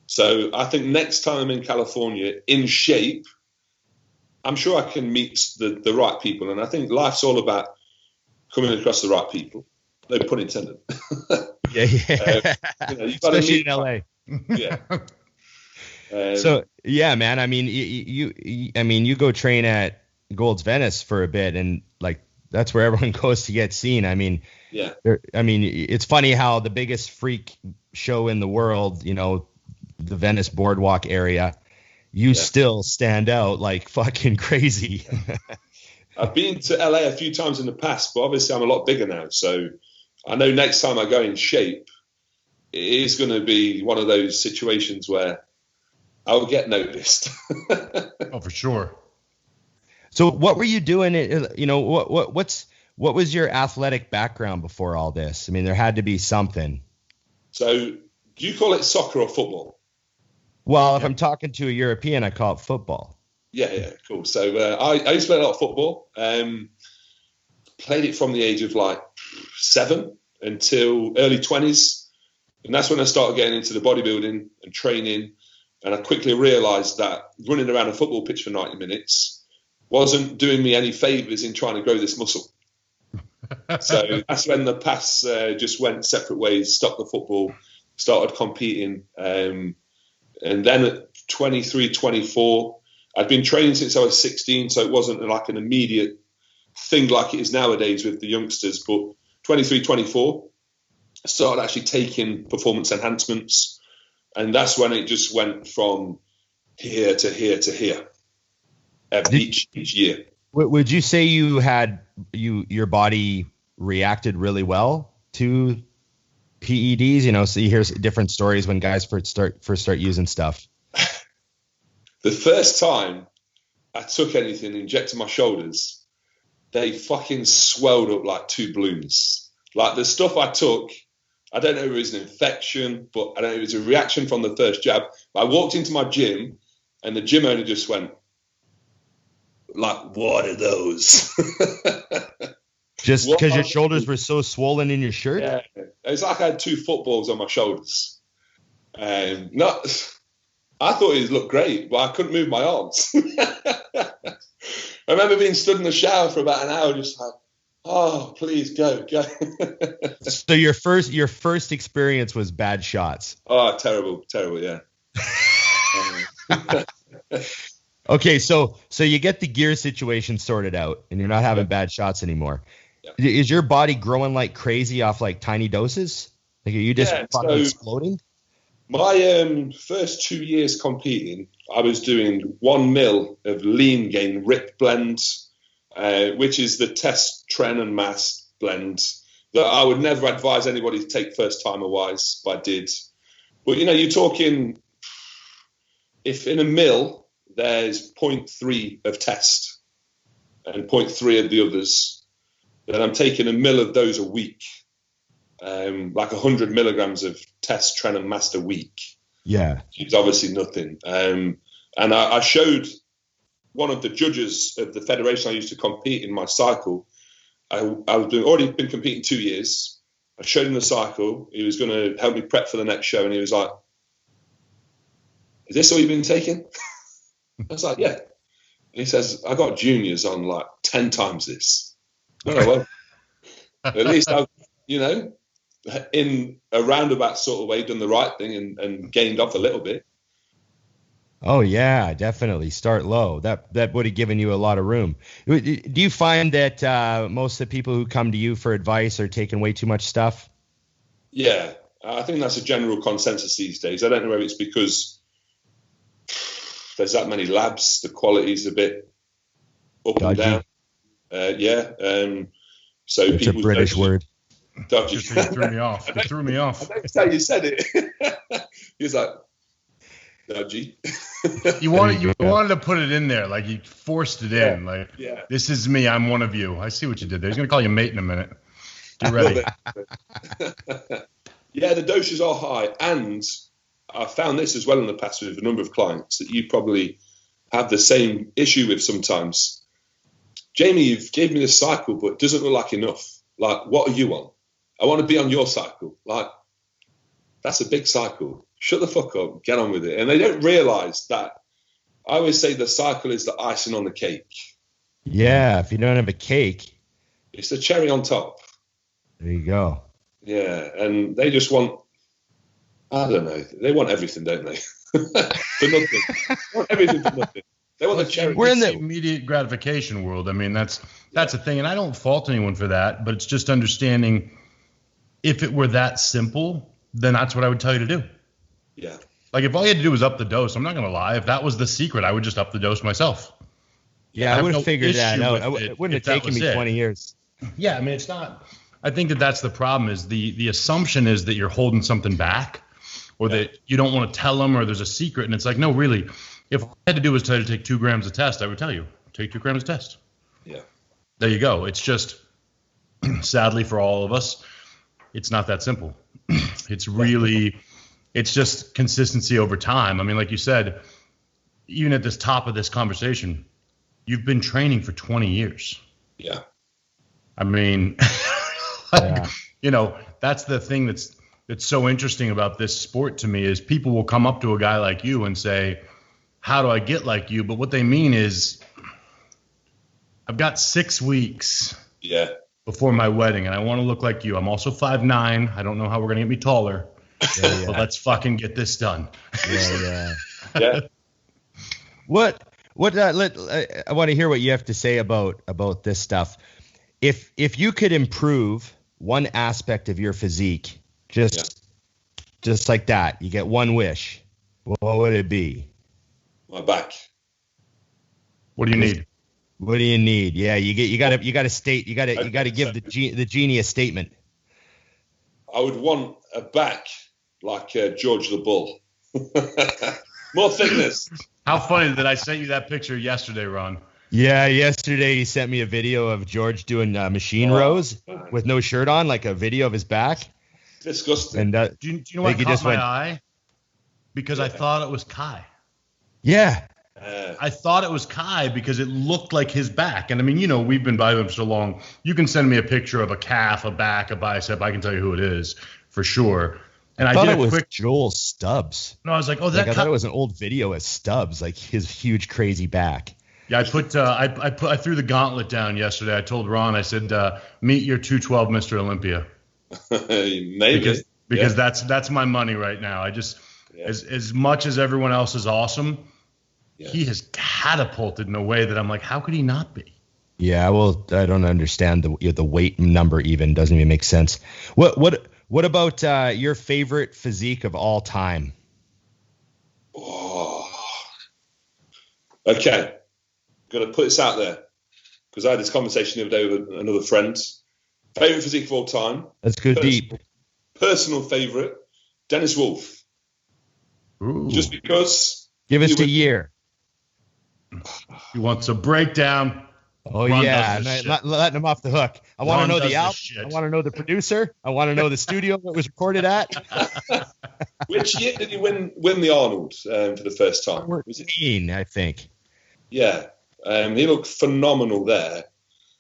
Speaker 3: So I think next time I'm in California, in shape, I'm sure I can meet the right people. And I think life's all about coming across the right people. No pun intended.
Speaker 1: Yeah.
Speaker 3: You've got
Speaker 1: especially in LA.
Speaker 3: Yeah.
Speaker 1: So yeah, man. I mean, you go train at Gold's Venice for a bit, and like that's where everyone goes to get seen. I mean,
Speaker 3: yeah.
Speaker 1: It's funny how the biggest freak show in the world, the Venice Boardwalk area, you still stand out like fucking crazy.
Speaker 3: I've been to LA a few times in the past, but obviously I'm a lot bigger now. So I know next time I go in shape, it is going to be one of those situations where I will get noticed.
Speaker 2: Oh, for sure.
Speaker 1: So what were you doing? What was your athletic background before all this? I mean, there had to be something.
Speaker 3: So do you call it soccer or football?
Speaker 1: Well, if I'm talking to a European, I call it football.
Speaker 3: Yeah, cool. So I used to play a lot of football. Played it from the age of like 7 until early 20s. And that's when I started getting into the bodybuilding and training. And I quickly realized that running around a football pitch for 90 minutes wasn't doing me any favors in trying to grow this muscle. So that's when the paths just went separate ways, stopped the football, started competing. And then at 23, 24, I'd been training since I was 16, so it wasn't like an immediate thing like it is nowadays with the youngsters. But 23, 24, I started actually taking performance enhancements. And that's when it just went from here to here to here each year.
Speaker 1: Would you say you had your body reacted really well to PEDs? So you hear different stories when guys first start using stuff.
Speaker 3: The first time I took anything, injected my shoulders, they fucking swelled up like 2 balloons. Like the stuff I took, I don't know if it was an infection, but I don't know if it was a reaction from the first jab. I walked into my gym and the gym owner just went, like, what are those?
Speaker 1: Just because your shoulders were so swollen in your shirt?
Speaker 3: Yeah. It's like I had 2 footballs on my shoulders. I thought it looked great, but I couldn't move my arms. I remember being stood in the shower for about an hour, just like, oh, please go.
Speaker 1: So your first experience was bad shots.
Speaker 3: Oh, terrible, yeah.
Speaker 1: Okay, so you get the gear situation sorted out, and you're not having bad shots anymore. Yeah. Is your body growing like crazy off like tiny doses? Like, are you just fucking exploding?
Speaker 3: My first 2 years competing, I was doing 1 mil of lean gain RIP blend, which is the test, tren, and mass blend that I would never advise anybody to take first timer wise, but I did. But you're talking, if in a mil there's 0.3 of test and 0.3 of the others, then I'm taking a mil of those a week. Like 100 milligrams of test, tren, and mass a week.
Speaker 1: Yeah.
Speaker 3: It's obviously nothing. And I showed one of the judges of the federation I used to compete in my cycle. I was already been competing 2 years. I showed him the cycle. He was going to help me prep for the next show. And he was like, is this all you've been taking? I was like, yeah. And he says, I got juniors on like 10 times this. Oh, well, at least I've, in a roundabout sort of way, done the right thing and gained off a little bit.
Speaker 1: Oh yeah, definitely. Start low. That would have given you a lot of room. Do you find that most of the people who come to you for advice are taking way too much stuff?
Speaker 3: Yeah, I think that's a general consensus these days. I don't know whether it's because there's that many labs, the quality's a bit up
Speaker 1: dodgy.
Speaker 3: and down. So
Speaker 1: it's a British word.
Speaker 3: Dodgy.
Speaker 2: You threw me off. You threw me off.
Speaker 3: That's how you said it. He was like, dodgy.
Speaker 2: You wanted to put it in there, like you forced it in. Like, this is me. I'm one of you. I see what you did there. He's gonna call you mate in a minute. Get ready.
Speaker 3: Yeah, the doses are high, and I found this as well in the past with a number of clients that you probably have the same issue with sometimes. Jamie, you've gave me this cycle, but it doesn't look like enough. Like, what are you on? I want to be on your cycle. Like, that's a big cycle. Shut the fuck up. Get on with it. And they don't realize that. I always say the cycle is the icing on the cake.
Speaker 1: Yeah, if you don't have a cake,
Speaker 3: it's the cherry on top.
Speaker 1: There you go.
Speaker 3: Yeah, and they just want, I don't know, they want everything, don't they? For nothing. They want everything for nothing. They want the cherry.
Speaker 2: We're in the immediate gratification world. I mean, that's a thing, and I don't fault anyone for that, but it's just understanding if it were that simple, then that's what I would tell you to do.
Speaker 3: Yeah.
Speaker 2: Like, if all you had to do was up the dose, I'm not going to lie. If that was the secret, I would just up the dose myself.
Speaker 1: Yeah, I would have figured that out. It wouldn't have taken me 20 years.
Speaker 2: Yeah, I mean, it's not. I think that's the problem is the assumption is that you're holding something back or that you don't want to tell them or there's a secret. And it's like, no, really, if all I had to do was tell you to take 2 grams of test, I would tell you, take 2 grams of test.
Speaker 3: Yeah.
Speaker 2: There you go. It's just, sadly for all of us, it's not that simple. It's really, it's just consistency over time. I mean, like you said, even at this top of this conversation, you've been training for 20 years.
Speaker 3: Yeah.
Speaker 2: I mean, that's the thing that's so interesting about this sport to me is people will come up to a guy like you and say, how do I get like you? But what they mean is I've got 6 weeks before my wedding and I want to look like you. I'm also 5'9". I don't know how we're going to get me taller, but let's fucking get this done.
Speaker 3: Yeah.
Speaker 1: What I want to hear what you have to say about this stuff. If you could improve one aspect of your physique, just like that, you get one wish, what would it be?
Speaker 3: My back.
Speaker 2: What do you need?
Speaker 1: What do you need? Yeah, you got to give the genie a statement.
Speaker 3: I would want a back like George the Bull. More thickness.
Speaker 2: How funny that I sent you that picture yesterday, Ron.
Speaker 1: Yeah, yesterday he sent me a video of George doing machine rows with no shirt on, like a video of his back.
Speaker 3: Disgusting.
Speaker 1: And
Speaker 2: do you know what caught my eye? Because I thought it was Kai.
Speaker 1: Yeah.
Speaker 2: I thought it was Kai because it looked like his back. And I mean, we've been bodybuilding for so long. You can send me a picture of a calf, a back, a bicep. I can tell you who it is for sure. And I did a quick
Speaker 1: Joel Stubbs.
Speaker 2: No, I was like, oh,
Speaker 1: I thought it was an old video of Stubbs, like his huge crazy back.
Speaker 2: Yeah, I threw the gauntlet down yesterday. I told Ron, I said, meet your 212 Mr. Olympia.
Speaker 3: Maybe.
Speaker 2: Because that's my money right now. I just as much as everyone else is awesome, he has catapulted in a way that I'm like, how could he not be?
Speaker 1: Yeah, well, I don't understand the weight number even doesn't even make sense. What about your favorite physique of all time?
Speaker 3: Oh. Okay. Got to put this out there because I had this conversation the other day with another friend. Favorite physique of all time.
Speaker 1: Let's go deep.
Speaker 3: Personal favorite, Dennis Wolf.
Speaker 2: Ooh.
Speaker 3: Just because.
Speaker 1: Give us a year.
Speaker 2: He wants a breakdown.
Speaker 1: Oh, Ron not letting him off the hook. I want to know the album. I want to know the producer. I want to know the studio that was recorded at.
Speaker 3: Which year did he win the Arnold for the first time?
Speaker 1: 14, I think.
Speaker 3: Yeah. He looked phenomenal there.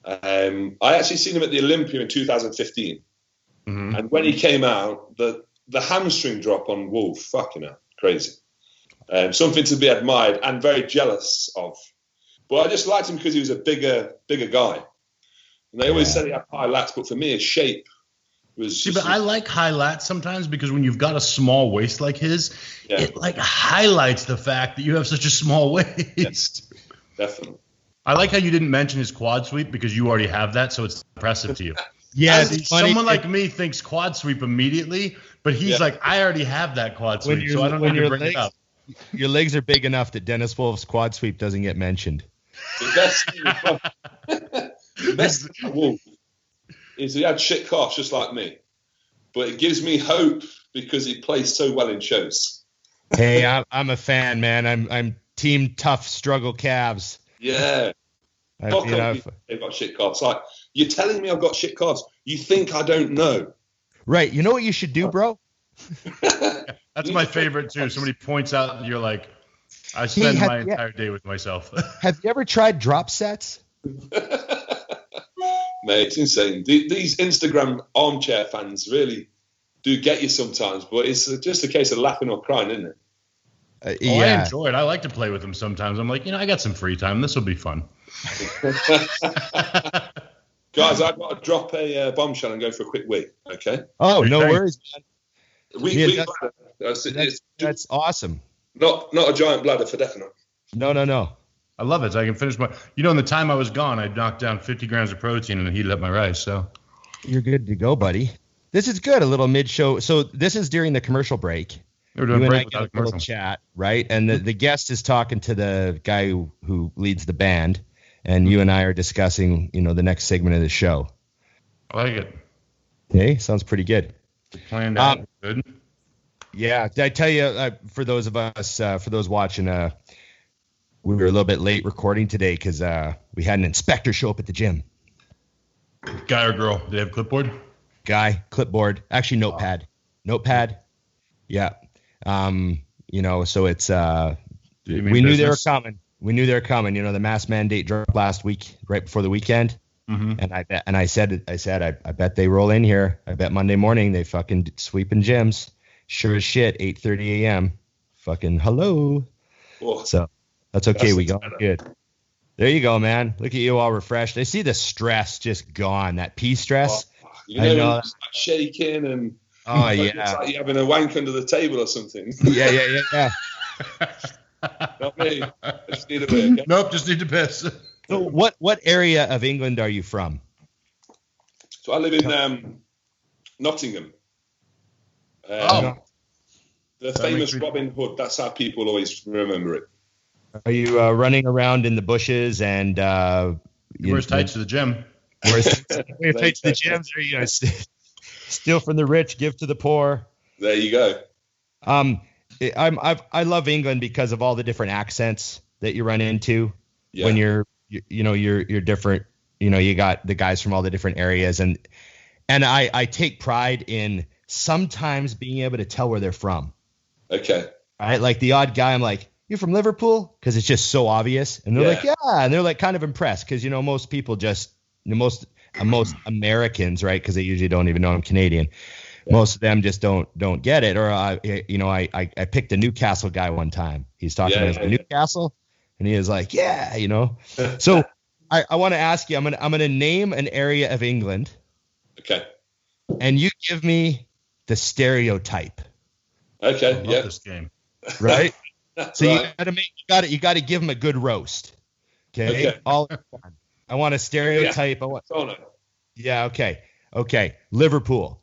Speaker 3: I actually seen him at the Olympia in 2015. Mm-hmm. And when he came out, the hamstring drop on Wolf, fucking hell, crazy. Something to be admired and very jealous of. But I just liked him because he was a bigger guy. And they always said he had high lats, but for me, his shape was.
Speaker 2: See, but I like high lats sometimes because when you've got a small waist like his, it like highlights the fact that you have such a small waist.
Speaker 3: Yeah, definitely.
Speaker 2: I like how you didn't mention his quad sweep because you already have that, so it's impressive to you.
Speaker 1: Yeah,
Speaker 2: someone like me thinks quad sweep immediately, but he's like, I already have that quad sweep, so I don't need to bring it up.
Speaker 1: Your legs are big enough that Dennis Wolf's quad sweep doesn't get mentioned.
Speaker 3: The best thing about Wolf is he had shit calves just like me, but it gives me hope because he plays so well in shows.
Speaker 1: Hey, I'm a fan, man. I'm team tough struggle calves.
Speaker 3: Yeah. They've got shit calves. Like, you're telling me I've got shit calves. You think I don't know.
Speaker 1: Right. You know what you should do, bro?
Speaker 2: That's my favorite, too. Somebody points out and you're like, I spend my entire day with myself.
Speaker 1: Have you ever tried drop sets?
Speaker 3: Mate, it's insane. These Instagram armchair fans really do get you sometimes, but it's just a case of laughing or crying, isn't it?
Speaker 2: I enjoy it. I like to play with them sometimes. I'm like, I got some free time. This will be fun.
Speaker 3: Guys, I've got to drop a bombshell and go for a quick wee, okay?
Speaker 1: Oh, no worries, man. That's awesome.
Speaker 3: Not a giant bladder for definite.
Speaker 1: No.
Speaker 2: I love it. So I can finish in the time I was gone, I knocked down 50 grams of protein and heated up my rice. So
Speaker 1: you're good to go, buddy. This is good. A little mid-show. So this is during the commercial break.
Speaker 2: We're doing
Speaker 1: you
Speaker 2: break
Speaker 1: and I get a little chat, right? And the guest is talking to the guy who leads the band, and you and I are discussing, the next segment of the show.
Speaker 2: I like it.
Speaker 1: Okay, sounds pretty good.
Speaker 2: Planned out. Good.
Speaker 1: Yeah, did I tell you, for those of us, for those watching, we were a little bit late recording today because we had an inspector show up at the gym.
Speaker 2: Guy or girl? Do they have clipboard?
Speaker 1: Guy, clipboard, actually notepad. Yeah. So it's we knew they were coming. The mask mandate dropped last week, right before the weekend. Mm-hmm. And I said, I bet they roll in here. I bet Monday morning they fucking sweeping gyms. Sure as shit, 8:30 a.m. Fucking hello. Oh, so that's okay. We got good. There you go, man. Look at you all refreshed. I see the stress just gone. That pee stress.
Speaker 3: I know. Shaking and.
Speaker 1: Oh, yeah.
Speaker 3: It's like you're having a wank under the table or something.
Speaker 1: Yeah.
Speaker 3: Not me. I just need a bit. Okay?
Speaker 2: Nope, just need to piss.
Speaker 1: So what area of England are you from?
Speaker 3: So I live in Nottingham. The famous Robin Hood. That's how people always remember it.
Speaker 1: Are you running around in the bushes and...
Speaker 2: Wears tights to the gym.
Speaker 1: Wears tights to the gym. There you go. Steal from the rich, give to the poor.
Speaker 3: There you go.
Speaker 1: I love England because of all the different accents that you run into when you're different. You got the guys from all the different areas, and I take pride in sometimes being able to tell where they're from.
Speaker 3: Okay.
Speaker 1: Right, like the odd guy, I'm like, "You from Liverpool?" Because it's just so obvious, and they're like, "Yeah," and they're like kind of impressed because most people most Americans, right? Because they usually don't even know I'm Canadian. Yeah. Most of them just don't get it. Or I picked a Newcastle guy one time. He's talking about Newcastle, and he was like, "Yeah, So I want to ask you. I'm gonna name an area of England.
Speaker 3: Okay.
Speaker 1: And you give me the stereotype.
Speaker 3: Okay.
Speaker 2: I love this game.
Speaker 1: Right. So you got to give them a good roast. Okay. All I want a stereotype.
Speaker 3: Yeah.
Speaker 1: Yeah. Okay. Liverpool.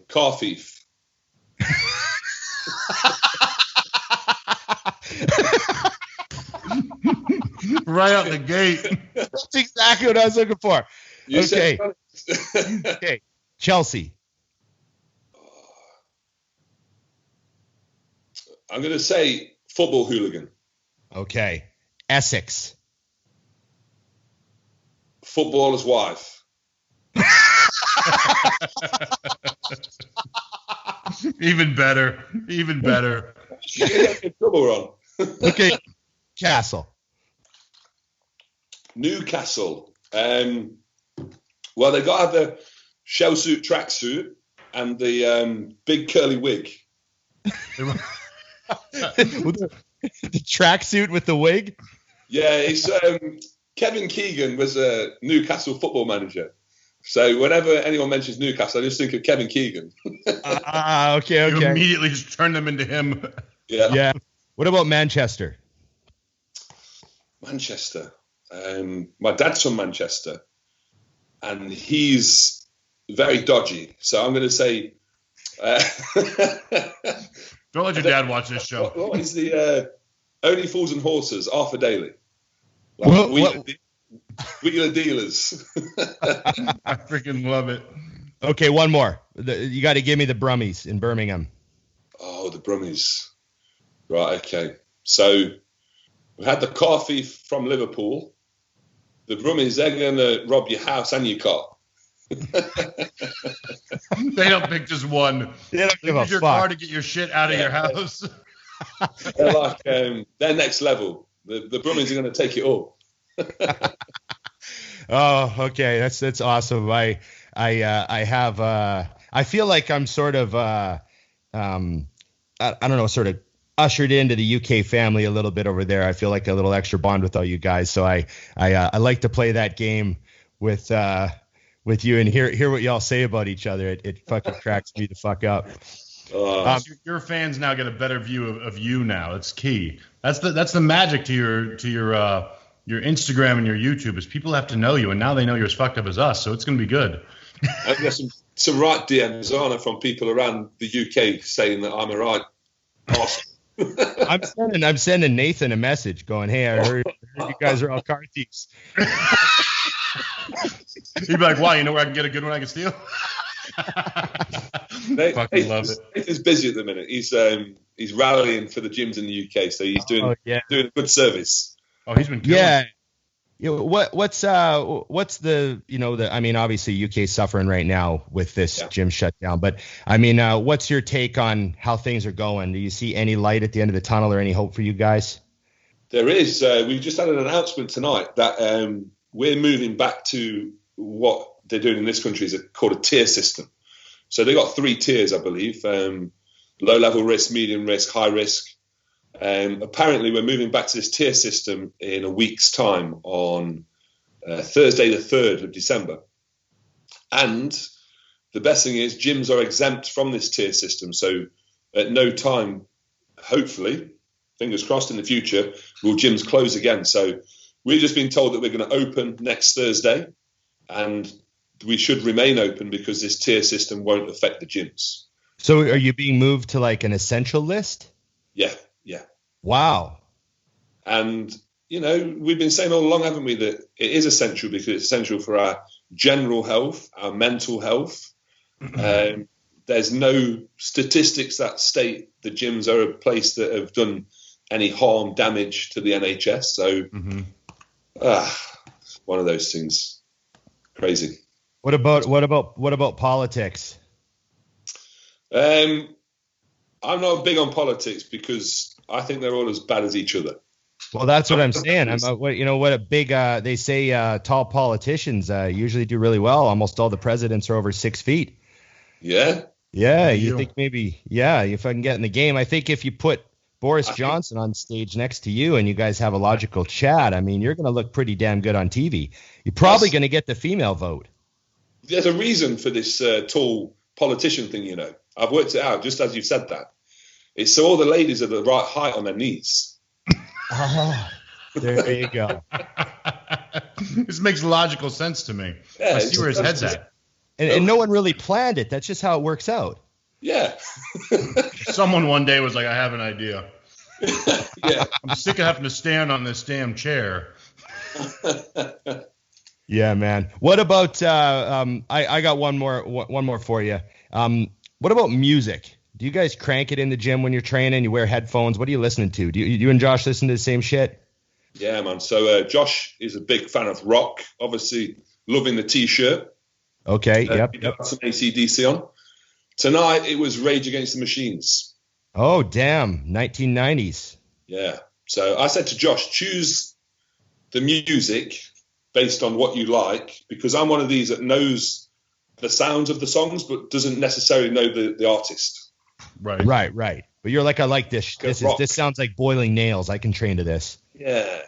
Speaker 3: Car thief.
Speaker 2: Right out the gate.
Speaker 1: That's exactly what I was looking for. Okay. Chelsea.
Speaker 3: I'm going to say football hooligan.
Speaker 1: Okay. Essex.
Speaker 3: Footballer's wife.
Speaker 2: Even better.
Speaker 3: Trouble on.
Speaker 1: Okay.
Speaker 3: Newcastle. Well, they got to have the shell suit, tracksuit, and the big curly wig.
Speaker 1: The tracksuit with the wig?
Speaker 3: Yeah, it's Kevin Keegan was a Newcastle football manager. So whenever anyone mentions Newcastle, I just think of Kevin Keegan.
Speaker 1: Okay.
Speaker 2: You immediately just turn them into him.
Speaker 3: Yeah.
Speaker 1: What about Manchester?
Speaker 3: Manchester. My dad's from Manchester, and he's very dodgy. So I'm going to say...
Speaker 2: Don't let your dad watch this show.
Speaker 3: What is the Only Fools and Horses, Arthur Daly? Wheeler dealers.
Speaker 2: I freaking love it.
Speaker 1: Okay, one more. You got to give me the Brummies in Birmingham.
Speaker 3: Oh, the Brummies. Right, okay. So we had the car thief from Liverpool. The Brummies, they're going to rob your house and your car.
Speaker 2: They don't pick just one.
Speaker 1: They don't give a
Speaker 2: use your
Speaker 1: fuck.
Speaker 2: car to get your shit out of your house.
Speaker 3: They're like, they're next level. The Brummies are going to take it all.
Speaker 1: Oh, okay. That's awesome. I feel like I'm sort of I don't know, sort of ushered into the UK family a little bit over there. I feel like a little extra bond with all you guys. So I like to play that game with you and hear what y'all say about each other. It fucking cracks me the fuck up.
Speaker 2: Your fans now get a better view of you now. It's key. That's the magic to your Instagram and your YouTube is people have to know you, and now they know you're as fucked up as us. So it's gonna be good.
Speaker 3: I've got some right DMs on from people around the UK saying that I'm a right awesome.
Speaker 1: I'm sending Nathan a message going, "Hey, I heard you guys are all car thieves."
Speaker 2: He'd be like, "Wow, you know where I can get a good one I can steal?" Fucking love it.
Speaker 3: Nathan's busy at the minute. He's rallying for the gyms in the UK, so he's doing a good service.
Speaker 2: Oh, he's been killing it.
Speaker 1: What's the I mean, obviously UK suffering right now with this gym shutdown, but I mean, what's your take on how things are going? Do you see any light at the end of the tunnel or any hope for you guys?
Speaker 3: There is. We've just had an announcement tonight that we're moving back to what they're doing in this country is called a tier system. So they've got 3 tiers, I believe: low level risk, medium risk, high risk. Apparently, we're moving back to this tier system in a week's time on Thursday, the 3rd of December. And the best thing is gyms are exempt from this tier system. So at no time, hopefully, fingers crossed in the future, will gyms close again. So we've just been told that we're going to open next Thursday and we should remain open because this tier system won't affect the gyms.
Speaker 1: So are you being moved to like an essential list?
Speaker 3: Yeah.
Speaker 1: Wow.
Speaker 3: And, we've been saying all along, haven't we, that it is essential because it's essential for our general health, our mental health. There's no statistics that state the gyms are a place that have done any harm, damage to the NHS. So, one of those things. Crazy.
Speaker 1: What about politics?
Speaker 3: I'm not big on politics because I think they're all as bad as each other.
Speaker 1: Well, that's what I'm saying. What a big, they say tall politicians usually do really well. Almost all the presidents are over 6 feet.
Speaker 3: Yeah.
Speaker 1: Yeah. You think maybe, if I can get in the game, I think if you put Boris Johnson on stage next to you and you guys have a logical chat, I mean, you're going to look pretty damn good on TV. You're probably going to get the female vote.
Speaker 3: There's a reason for this tall politician thing, I've worked it out just as you said that. It's so all the ladies are the right height on their knees.
Speaker 1: Oh, there you go.
Speaker 2: This makes logical sense to me.
Speaker 3: Yeah,
Speaker 2: I see where his head's at.
Speaker 1: And no one really planned it. That's just how it works out.
Speaker 3: Yeah.
Speaker 2: Someone one day was like, I have an idea.
Speaker 3: Yeah.
Speaker 2: I'm sick of having to stand on this damn chair.
Speaker 1: Yeah, man. What about I got one more for you. What about music? Do you guys crank it in the gym when you're training? You wear headphones? What are you listening to? Do you and Josh listen to the same shit?
Speaker 3: Yeah, man. So Josh is a big fan of rock. Obviously, loving the T-shirt.
Speaker 1: Okay. Yep.
Speaker 3: Got some AC/DC on. Tonight it was Rage Against the Machines.
Speaker 1: Oh, damn! 1990s.
Speaker 3: Yeah. So I said to Josh, choose the music based on what you like, because I'm one of these that knows the sounds of the songs but doesn't necessarily know the artist.
Speaker 1: Right. But you're like, I like this. This sounds like boiling nails. I can train to this.
Speaker 3: Yeah.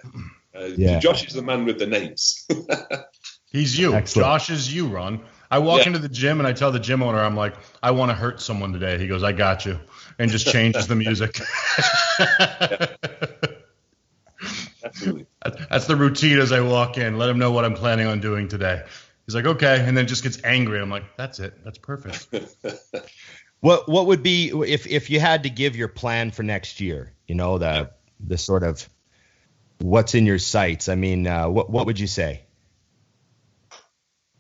Speaker 3: Josh is the man with the names.
Speaker 2: He's you.
Speaker 1: Excellent.
Speaker 2: Josh is you, Ron. I walk into the gym and I tell the gym owner, I'm like, I want to hurt someone today. He goes, I got you. And just changes the music.
Speaker 3: Absolutely.
Speaker 2: That's the routine as I walk in. Let him know what I'm planning on doing today. He's like, okay. And then just gets angry. I'm like, that's it. That's perfect.
Speaker 1: What would be, if you had to give your plan for next year, the sort of what's in your sights? I mean, what would you say?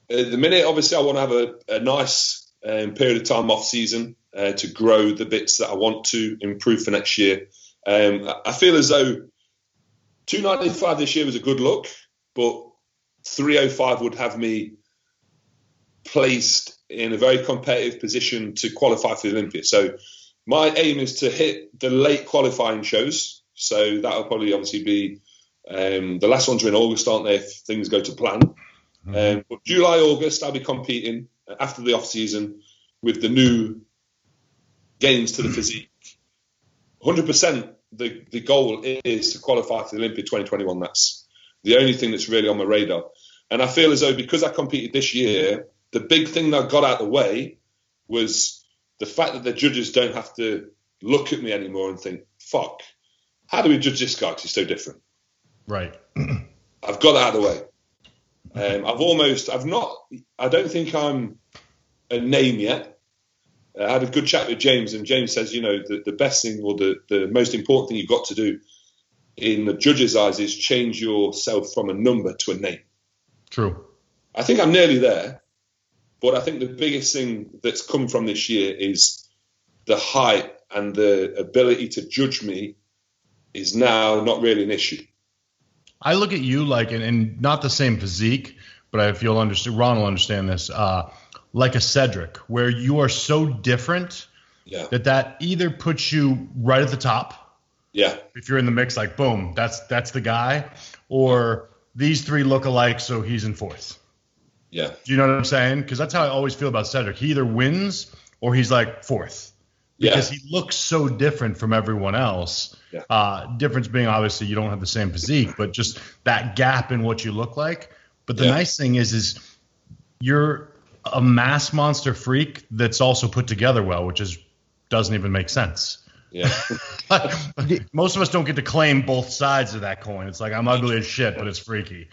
Speaker 3: At the minute, obviously, I want to have a nice period of time off season to grow the bits that I want to improve for next year. I feel as though 295 this year was a good look, but 305 would have me placed in a very competitive position to qualify for the Olympia. So my aim is to hit the late qualifying shows. So that'll probably obviously be the last ones are in August, aren't they, if things go to plan. But July, August, I'll be competing after the off season with the new gains to the physique. 100%. The goal is to qualify for the Olympia 2021. That's the only thing that's really on my radar. And I feel as though because I competed this year, the big thing that I got out of the way was the fact that the judges don't have to look at me anymore and think, fuck, how do we judge this guy because he's so different?
Speaker 2: Right.
Speaker 3: I've got that out of the way. I don't think I'm a name yet. I had a good chat with James, and James says, the best thing or the most important thing you've got to do in the judge's eyes is change yourself from a number to a name.
Speaker 2: True.
Speaker 3: I think I'm nearly there, but I think the biggest thing that's come from this year is the height and the ability to judge me is now not really an issue.
Speaker 2: I look at you like, and not the same physique, but if you'll understand, Ron will understand this, like a Cedric, where you are so different that either puts you right at the top.
Speaker 3: Yeah.
Speaker 2: If you're in the mix, like, boom, that's the guy. Or these three look alike, so he's in fourth.
Speaker 3: Yeah.
Speaker 2: Do you know what I'm saying? Because that's how I always feel about Cedric. He either wins or he's like fourth. Because he looks so different from everyone else. Yeah. Difference being obviously you don't have the same physique, but just that gap in what you look like. But the nice thing is you're a mass monster freak that's also put together well, which doesn't even make sense. Yeah. Most of us don't get to claim both sides of that coin. It's like I'm ugly as shit, but it's freaky.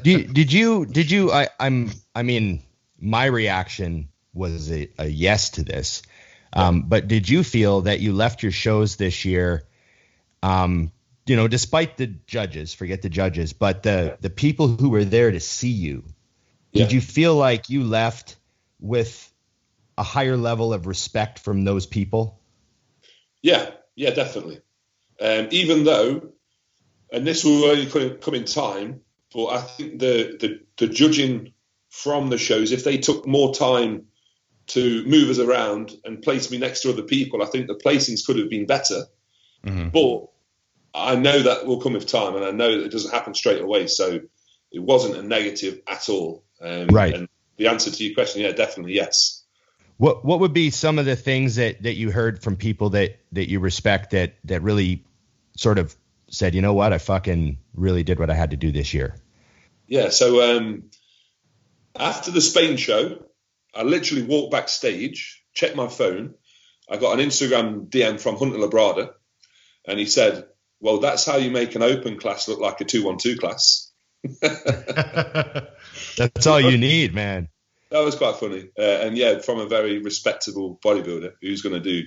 Speaker 1: Did you? I mean, my reaction was a yes to this. But did you feel that you left your shows this year, despite the judges, forget the judges, but the people who were there to see you, did you feel like you left with a higher level of respect from those people? Yeah, definitely. Even though, and this will only come in time, but I think the judging from the shows, if they took more time to move us around and place me next to other people, I think the placings could have been better. Mm-hmm. But I know that will come with time, and I know that it doesn't happen straight away. So it wasn't a negative at all. Right. And the answer to your question, definitely yes. What would be some of the things that you heard from people that you respect that really sort of said, you know what, I fucking really did what I had to do this year? Yeah. So after the Spain show, I literally walked backstage, checked my phone. I got an Instagram DM from Hunter Labrada, and he said, well, that's how you make an open class look like a 212 class. That's all you need, man. That was quite funny. And from a very respectable bodybuilder who's going to do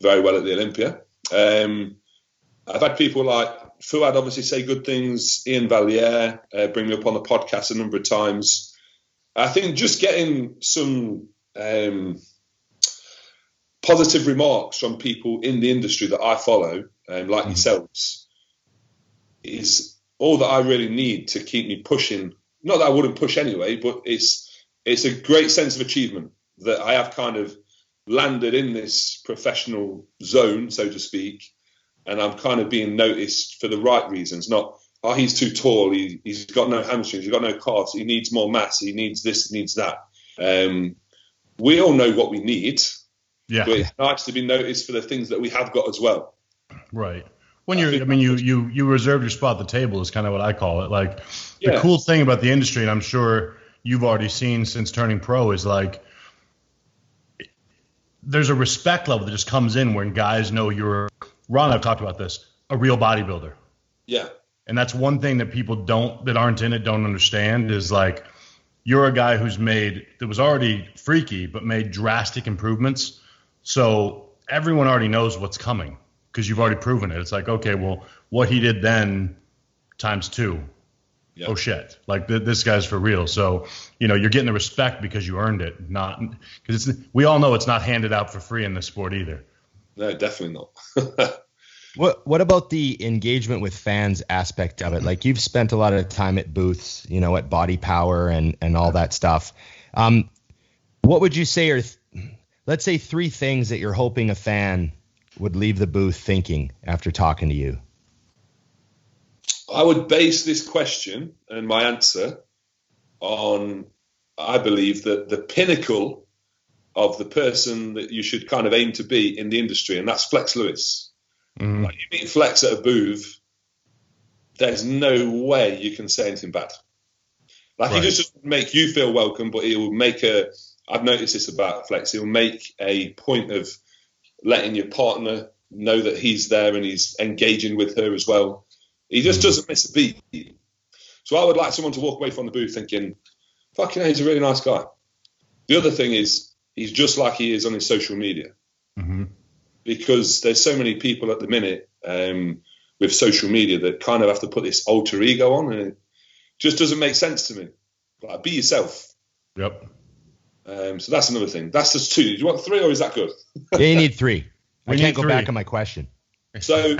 Speaker 1: very well at the Olympia. I've had people like Fuad obviously say good things. Ian Valier bring me up on the podcast a number of times. I think just getting some positive remarks from people in the industry that I follow, like yourselves, is all that I really need to keep me pushing. Not that I wouldn't push anyway, but it's a great sense of achievement that I have kind of landed in this professional zone, so to speak, and I'm kind of being noticed for the right reasons, not, oh, he's too tall, he's got no hamstrings, he's got no calves, he needs more mass, he needs this, he needs that. We all know what we need, but it's nice to be noticed for the things that we have got as well. Right. When you reserve your spot at the table is kind of what I call it. Like the cool thing about the industry, and I'm sure you've already seen since turning pro, is like there's a respect level that just comes in when guys know you're, Ron, I've talked about this, a real bodybuilder. Yeah. And that's one thing that people that aren't in it don't understand is like you're a guy that was already freaky, but made drastic improvements. So everyone already knows what's coming because you've already proven it. It's like, okay, well, what he did then times 2. Yeah. Oh shit! Like this guy's for real. So you're getting the respect because you earned it, not because we all know it's not handed out for free in this sport either. No, definitely not. What about the engagement with fans aspect of it? Like you've spent a lot of time at booths, at Body Power and all that stuff. What would you say are, let's say, 3 things that you're hoping a fan would leave the booth thinking after talking to you? I would base this question and my answer
Speaker 3: on, I believe, the pinnacle of the person that you should kind of aim to be in the industry, and that's Flex Lewis. Like, you meet Flex at a booth, there's no way you can say anything bad. Like, he just doesn't make you feel welcome, but he'll make I've noticed this about Flex, he'll make a point of letting your partner know that he's there and he's engaging with her as well. He just doesn't miss a beat. So I would like someone to walk away from the booth thinking, fucking hell, he's a really nice guy. The other thing is, he's just like he is on his social media. Because there's so many people at the minute with social media that kind of have to put this alter ego on, and it just doesn't make sense to me. Like, be yourself.
Speaker 2: Yep.
Speaker 3: So that's another thing. That's just 2. Do you want 3, or is that good?
Speaker 1: Yeah, you need 3. I can't go
Speaker 2: 3.
Speaker 1: back on my question.
Speaker 3: So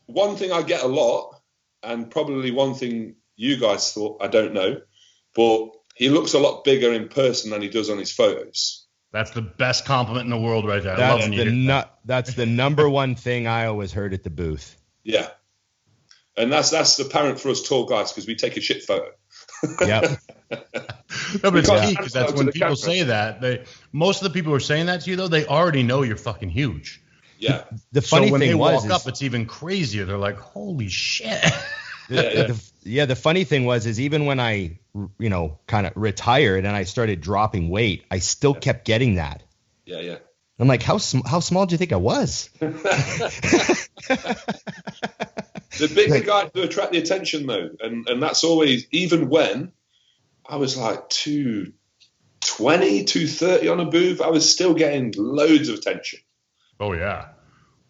Speaker 3: one thing I get a lot, and probably one thing you guys thought, I don't know, but he looks a lot bigger in person than he does on his photos.
Speaker 2: That's the best compliment in the world right there.
Speaker 1: That's the number one thing I always heard at the booth.
Speaker 3: Yeah. And that's apparent for us tall guys, because we take a shit photo.
Speaker 1: Yep.
Speaker 2: No, but it's key, because that's when people say that. Most of the people who are saying that to you, though, they already know you're fucking huge.
Speaker 3: Yeah.
Speaker 1: The funny
Speaker 2: when
Speaker 1: thing
Speaker 2: they
Speaker 1: was,
Speaker 2: walk up, it's even crazier. They're like, holy shit.
Speaker 1: The funny thing was even when I, kind of retired and I started dropping weight, I still kept getting that.
Speaker 3: Yeah.
Speaker 1: I'm like, how small do you think I was?
Speaker 3: The bigger guy to attract the attention, though, and that's always, even when I was like 220, 230 on a booth, I was still getting loads of attention.
Speaker 2: Oh yeah,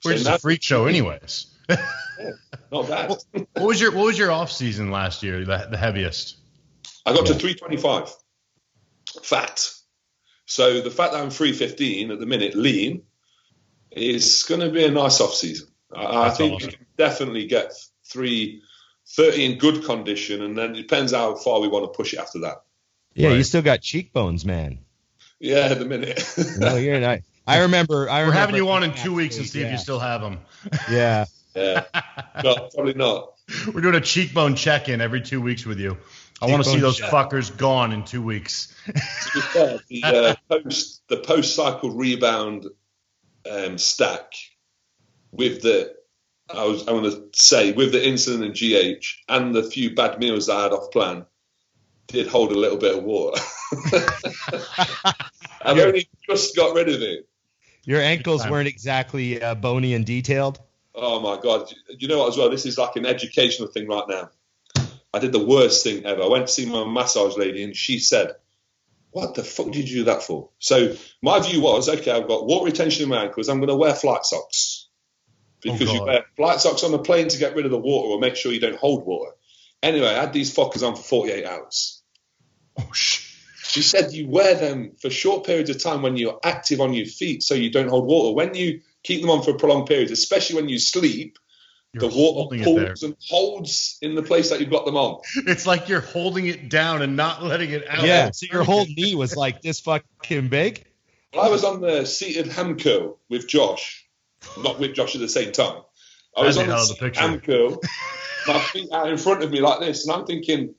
Speaker 2: we're just a freak show, anyways.
Speaker 3: Yeah, not bad.
Speaker 2: What was your off season last year? The heaviest?
Speaker 3: I got to 325 fat. So the fact that I'm 315 at the minute, lean, is going to be a nice off season. I think awesome. We can definitely get 330 in good condition, and then it depends how far we want to push it after that.
Speaker 1: Yeah, right. You still got cheekbones, man.
Speaker 3: Yeah, at the minute.
Speaker 1: No, you're not. I remember.
Speaker 2: We're having you on in 2 weeks and see if you still have them.
Speaker 1: Yeah.
Speaker 3: Yeah. No, probably not.
Speaker 2: We're doing a cheekbone check-in every 2 weeks with you. I want to see those fuckers gone in 2 weeks.
Speaker 3: To be fair, the post-cycle rebound stack with the insulin and GH and the few bad meals that I had off plan did hold a little bit of water. I've only just got rid of it.
Speaker 1: Your ankles weren't exactly bony and detailed.
Speaker 3: Oh my God. You know what as well? This is like an educational thing right now. I did the worst thing ever. I went to see my massage lady and she said, what the fuck did you do that for? So my view was, okay, I've got water retention in my ankles. I'm going to wear flight socks. Because you wear flight socks on the plane to get rid of the water or make sure you don't hold water. Anyway, I had these fuckers on for 48 hours.
Speaker 2: Oh, shit.
Speaker 3: She said you wear them for short periods of time when you're active on your feet so you don't hold water. When you keep them on for prolonged periods, especially when you sleep, the water pulls and holds in the place that you've got them on.
Speaker 2: It's like you're holding it down and not letting it out.
Speaker 1: Yeah, so your whole knee was like this fucking big?
Speaker 3: Well, I was on the seated ham curl with Josh. Not with Josh at the same time. I was on the ham curl, my feet out in front of me like this, and I'm thinking,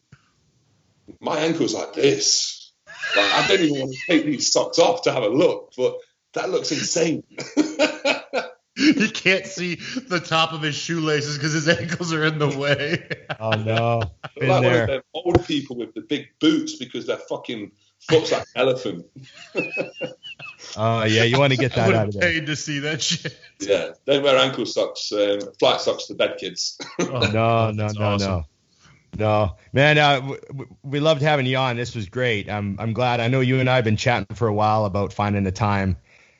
Speaker 3: my ankle's like this. Like, I don't even want to take these socks off to have a look, but that looks insane.
Speaker 2: He can't see the top of his shoelaces because his ankles are in the way.
Speaker 1: Oh, no.
Speaker 3: Been like there. One of them old people with the big boots because their fucking foot's like an elephant.
Speaker 1: Oh, yeah, you want to get that out of there.
Speaker 2: I paid to see that shit.
Speaker 3: Yeah, don't wear ankle socks, flight socks to bed, kids.
Speaker 1: No, man. We loved having you on. This was great. I'm glad. I know you and I have been chatting for a while about finding the time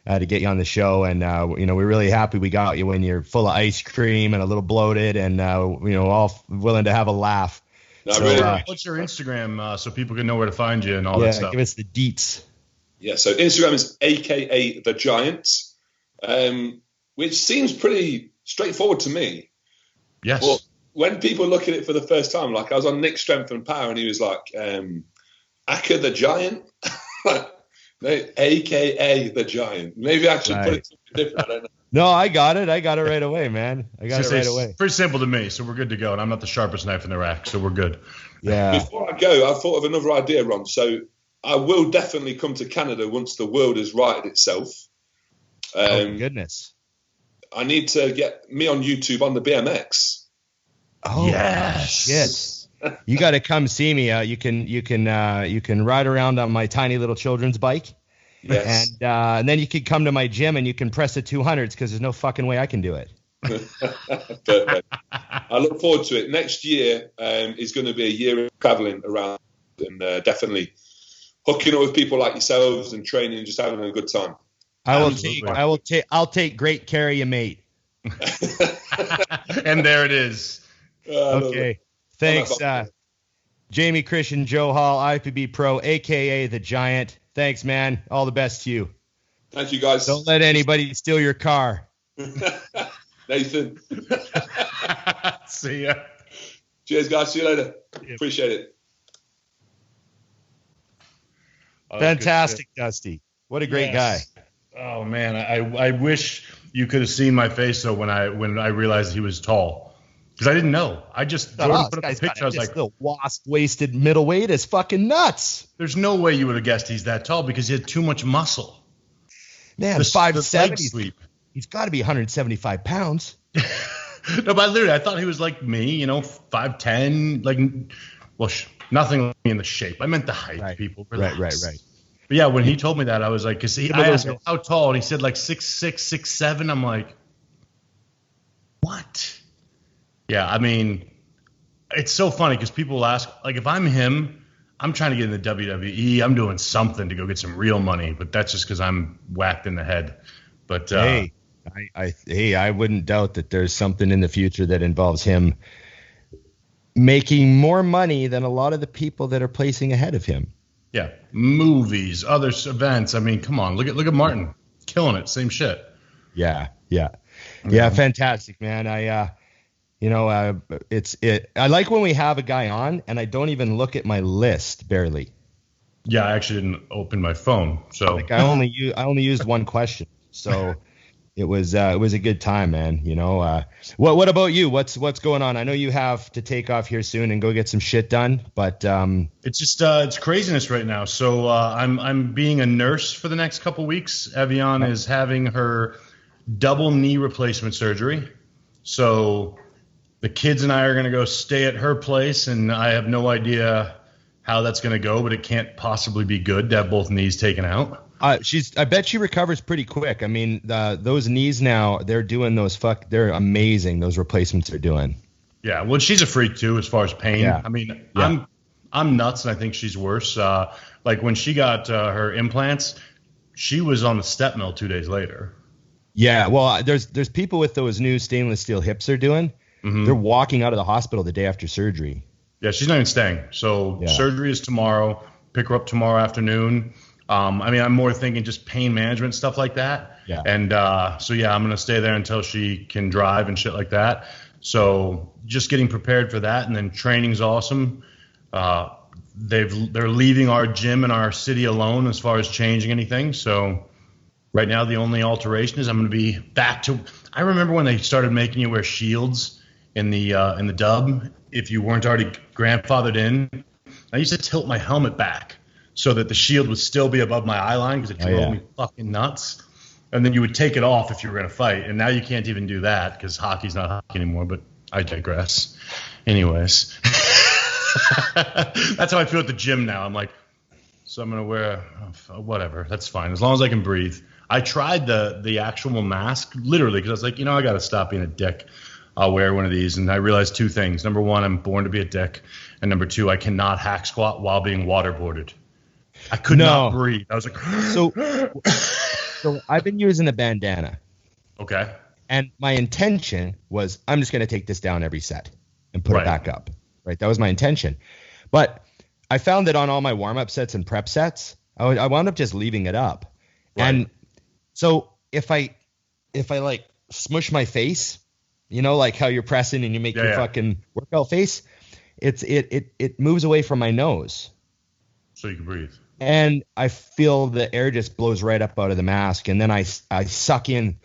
Speaker 1: to get you on the show, and we're really happy we got you when you're full of ice cream and a little bloated, and all willing to have a laugh.
Speaker 3: So, really,
Speaker 2: what's your Instagram so people can know where to find you and all that stuff?
Speaker 1: Give us the deets.
Speaker 3: Yeah, so Instagram is AKA The Giant, which seems pretty straightforward to me.
Speaker 2: Yes.
Speaker 3: But when people look at it for the first time, like I was on Nick's Strength and Power and he was like, Aka the Giant? No, AKA The Giant. Maybe I should put it something different, I don't know.
Speaker 1: No, I got it. I got it right away, man. I got it right away.
Speaker 2: Pretty simple to me, so we're good to go. And I'm not the sharpest knife in the rack, so we're good.
Speaker 1: Yeah.
Speaker 3: Before I go, I thought of another idea, Ron. So I will definitely come to Canada once the world has righted itself.
Speaker 1: Oh, goodness.
Speaker 3: I need to get me on YouTube on the BMX.
Speaker 1: Oh, yes. Shit. You got to come see me. You can ride around on my tiny little children's bike.
Speaker 3: Yes.
Speaker 1: And then you can come to my gym and you can press the 200s because there's no fucking way I can do it.
Speaker 3: Perfect. I look forward to it. Next year is going to be a year of traveling around and definitely hooking up with people like yourselves and training and just having a good time.
Speaker 1: I'll take great care of you, mate.
Speaker 2: And there it is.
Speaker 1: Okay. Thanks, Jamie Christian Johal, IFBB Pro, aka the Giant. Thanks, man. All the best to you.
Speaker 3: Thank you, guys.
Speaker 1: Don't let anybody steal your car.
Speaker 3: Nathan.
Speaker 2: See ya.
Speaker 3: Cheers, guys. See you later.
Speaker 1: Yeah.
Speaker 3: Appreciate it.
Speaker 1: Fantastic, Dusty. What a great guy.
Speaker 2: Oh man, I wish you could have seen my face though when I realized he was tall, because I didn't know. I just put up a picture. I was like,
Speaker 1: the wasp-waisted middleweight is fucking nuts.
Speaker 2: There's no way you would have guessed he's that tall because he had too much muscle.
Speaker 1: Man, 5'7". He's got to be 175 pounds.
Speaker 2: No, but literally, I thought he was like me, 5'10", like, well, nothing like me in the shape. I meant the height,
Speaker 1: right.
Speaker 2: People. Relax.
Speaker 1: Right.
Speaker 2: But yeah, when he told me that, I was like, because I asked him how tall, and he said like 6'6", 6'7". I'm like, what? Yeah, I mean, it's so funny because people ask, like, if I'm him, I'm trying to get in the WWE. I'm doing something to go get some real money, but that's just because I'm whacked in the head. But
Speaker 1: hey, I wouldn't doubt that there's something in the future that involves him making more money than a lot of the people that are placing ahead of him.
Speaker 2: Yeah, movies, other events. I mean, come on, look at Martin, killing it. Same shit.
Speaker 1: Yeah. Fantastic, man. I like when we have a guy on and I don't even look at my list barely.
Speaker 2: Yeah, I actually didn't open my phone, so
Speaker 1: like I only used one question, so it was a good time, man. What about you? What's going on? I know you have to take off here soon and go get some shit done, but
Speaker 2: it's just it's craziness right now. So I'm being a nurse for the next couple weeks. Evian is having her double knee replacement surgery, so the kids and I are going to go stay at her place, and I have no idea how that's going to go, but it can't possibly be good to have both knees taken out.
Speaker 1: I bet she recovers pretty quick. I mean, those knees now, they're doing they're amazing. Those replacements are doing.
Speaker 2: Yeah, well, she's a freak too as far as pain.
Speaker 1: Yeah.
Speaker 2: I mean, yeah. I'm nuts, and I think she's worse. Like when she got her implants, she was on the step mill 2 days later.
Speaker 1: Yeah, well, there's people with those new stainless steel hips they're doing. Mm-hmm. They're walking out of the hospital the day after surgery.
Speaker 2: Yeah, she's not even staying. So surgery is tomorrow. Pick her up tomorrow afternoon. I mean, I'm more thinking just pain management, stuff like that.
Speaker 1: Yeah.
Speaker 2: And so, yeah, I'm going to stay there until she can drive and shit like that. So just getting prepared for that. And then training's awesome. They're leaving our gym in our city alone as far as changing anything. So right now, the only alteration is I'm going to be back to – I remember when they started making you wear shields in the dub if you weren't already grandfathered in. I used to tilt my helmet back so that the shield would still be above my eye line because it drove me fucking nuts. And then you would take it off if you were going to fight. And now you can't even do that because hockey's not hockey anymore, but I digress. Anyways. That's how I feel at the gym now. I'm like, so I'm going to wear whatever. That's fine. As long as I can breathe. I tried the actual mask literally because I was like, I got to stop being a dick. I'll wear one of these. And I realized two things. Number one, I'm born to be a dick. And number two, I cannot hack squat while being waterboarded. I could not breathe. I was like,
Speaker 1: so I've been using a bandana.
Speaker 2: Okay.
Speaker 1: And my intention was I'm just going to take this down every set and put it back up. Right. That was my intention. But I found that on all my warm-up sets and prep sets, I wound up just leaving it up. Right. And so if I like smush my face, like how you're pressing and you make your fucking workout face, it moves away from my nose.
Speaker 2: So you can breathe. And
Speaker 1: I feel the air just blows right up out of the mask. And then I suck in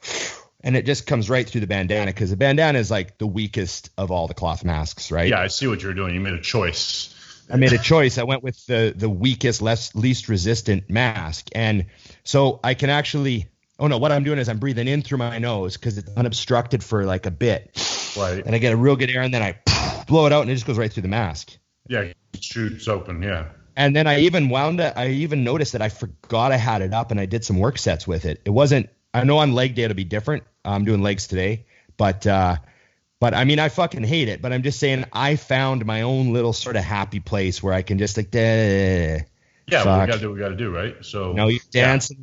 Speaker 1: And it just comes right through the bandana because the bandana is like the weakest of all the cloth masks, right?
Speaker 2: Yeah, I see what you're doing. You made a choice.
Speaker 1: I made a choice. I went with the weakest, least resistant mask. And so I can actually, what I'm doing is I'm breathing in through my nose because it's unobstructed for like a bit.
Speaker 2: Right.
Speaker 1: And I get a real good air and then I blow it out and it just goes right through the mask.
Speaker 2: Yeah, it shoots open, yeah.
Speaker 1: And then I even noticed that I forgot I had it up and I did some work sets with it. It wasn't, I know on leg day it'll be different. I'm doing legs today, but I mean, I fucking hate it, but I'm just saying I found my own little sort of happy place where I can just like,
Speaker 2: yeah, well, we got to do what we got to do, right? So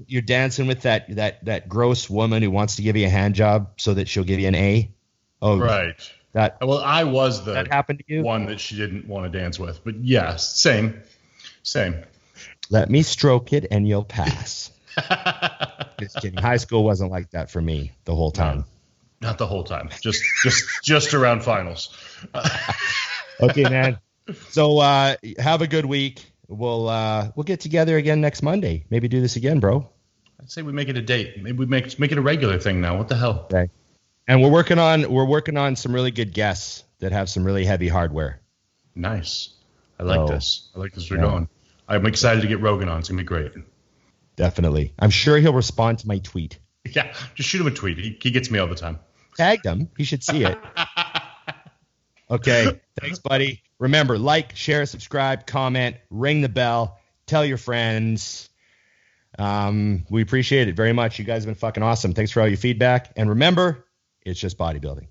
Speaker 1: you're dancing with that gross woman who wants to give you a hand job so that she'll give you an A. Oh,
Speaker 2: right. Well, I was the
Speaker 1: that happened to you?
Speaker 2: One that she didn't want to dance with, but yeah, same.
Speaker 1: Let me stroke it and you'll pass. Just kidding. High school wasn't like that for me the whole time.
Speaker 2: No, not the whole time. Just around finals.
Speaker 1: Okay, man. So have a good week. We'll get together again next Monday. Maybe do this again, bro.
Speaker 2: I'd say we make it a date. Maybe we make it a regular thing now. What the hell?
Speaker 1: Okay. And we're working on some really good guests that have some really heavy hardware.
Speaker 2: Nice. I like this. I like this. We're going. I'm excited to get Rogan on. It's gonna be great.
Speaker 1: Definitely. I'm sure he'll respond to my tweet.
Speaker 2: Yeah, just shoot him a tweet. He gets me all the time.
Speaker 1: Tagged him. He should see it. Okay. Thanks, buddy. Remember, like, share, subscribe, comment, ring the bell, tell your friends. We appreciate it very much. You guys have been fucking awesome. Thanks for all your feedback. And remember, it's just bodybuilding.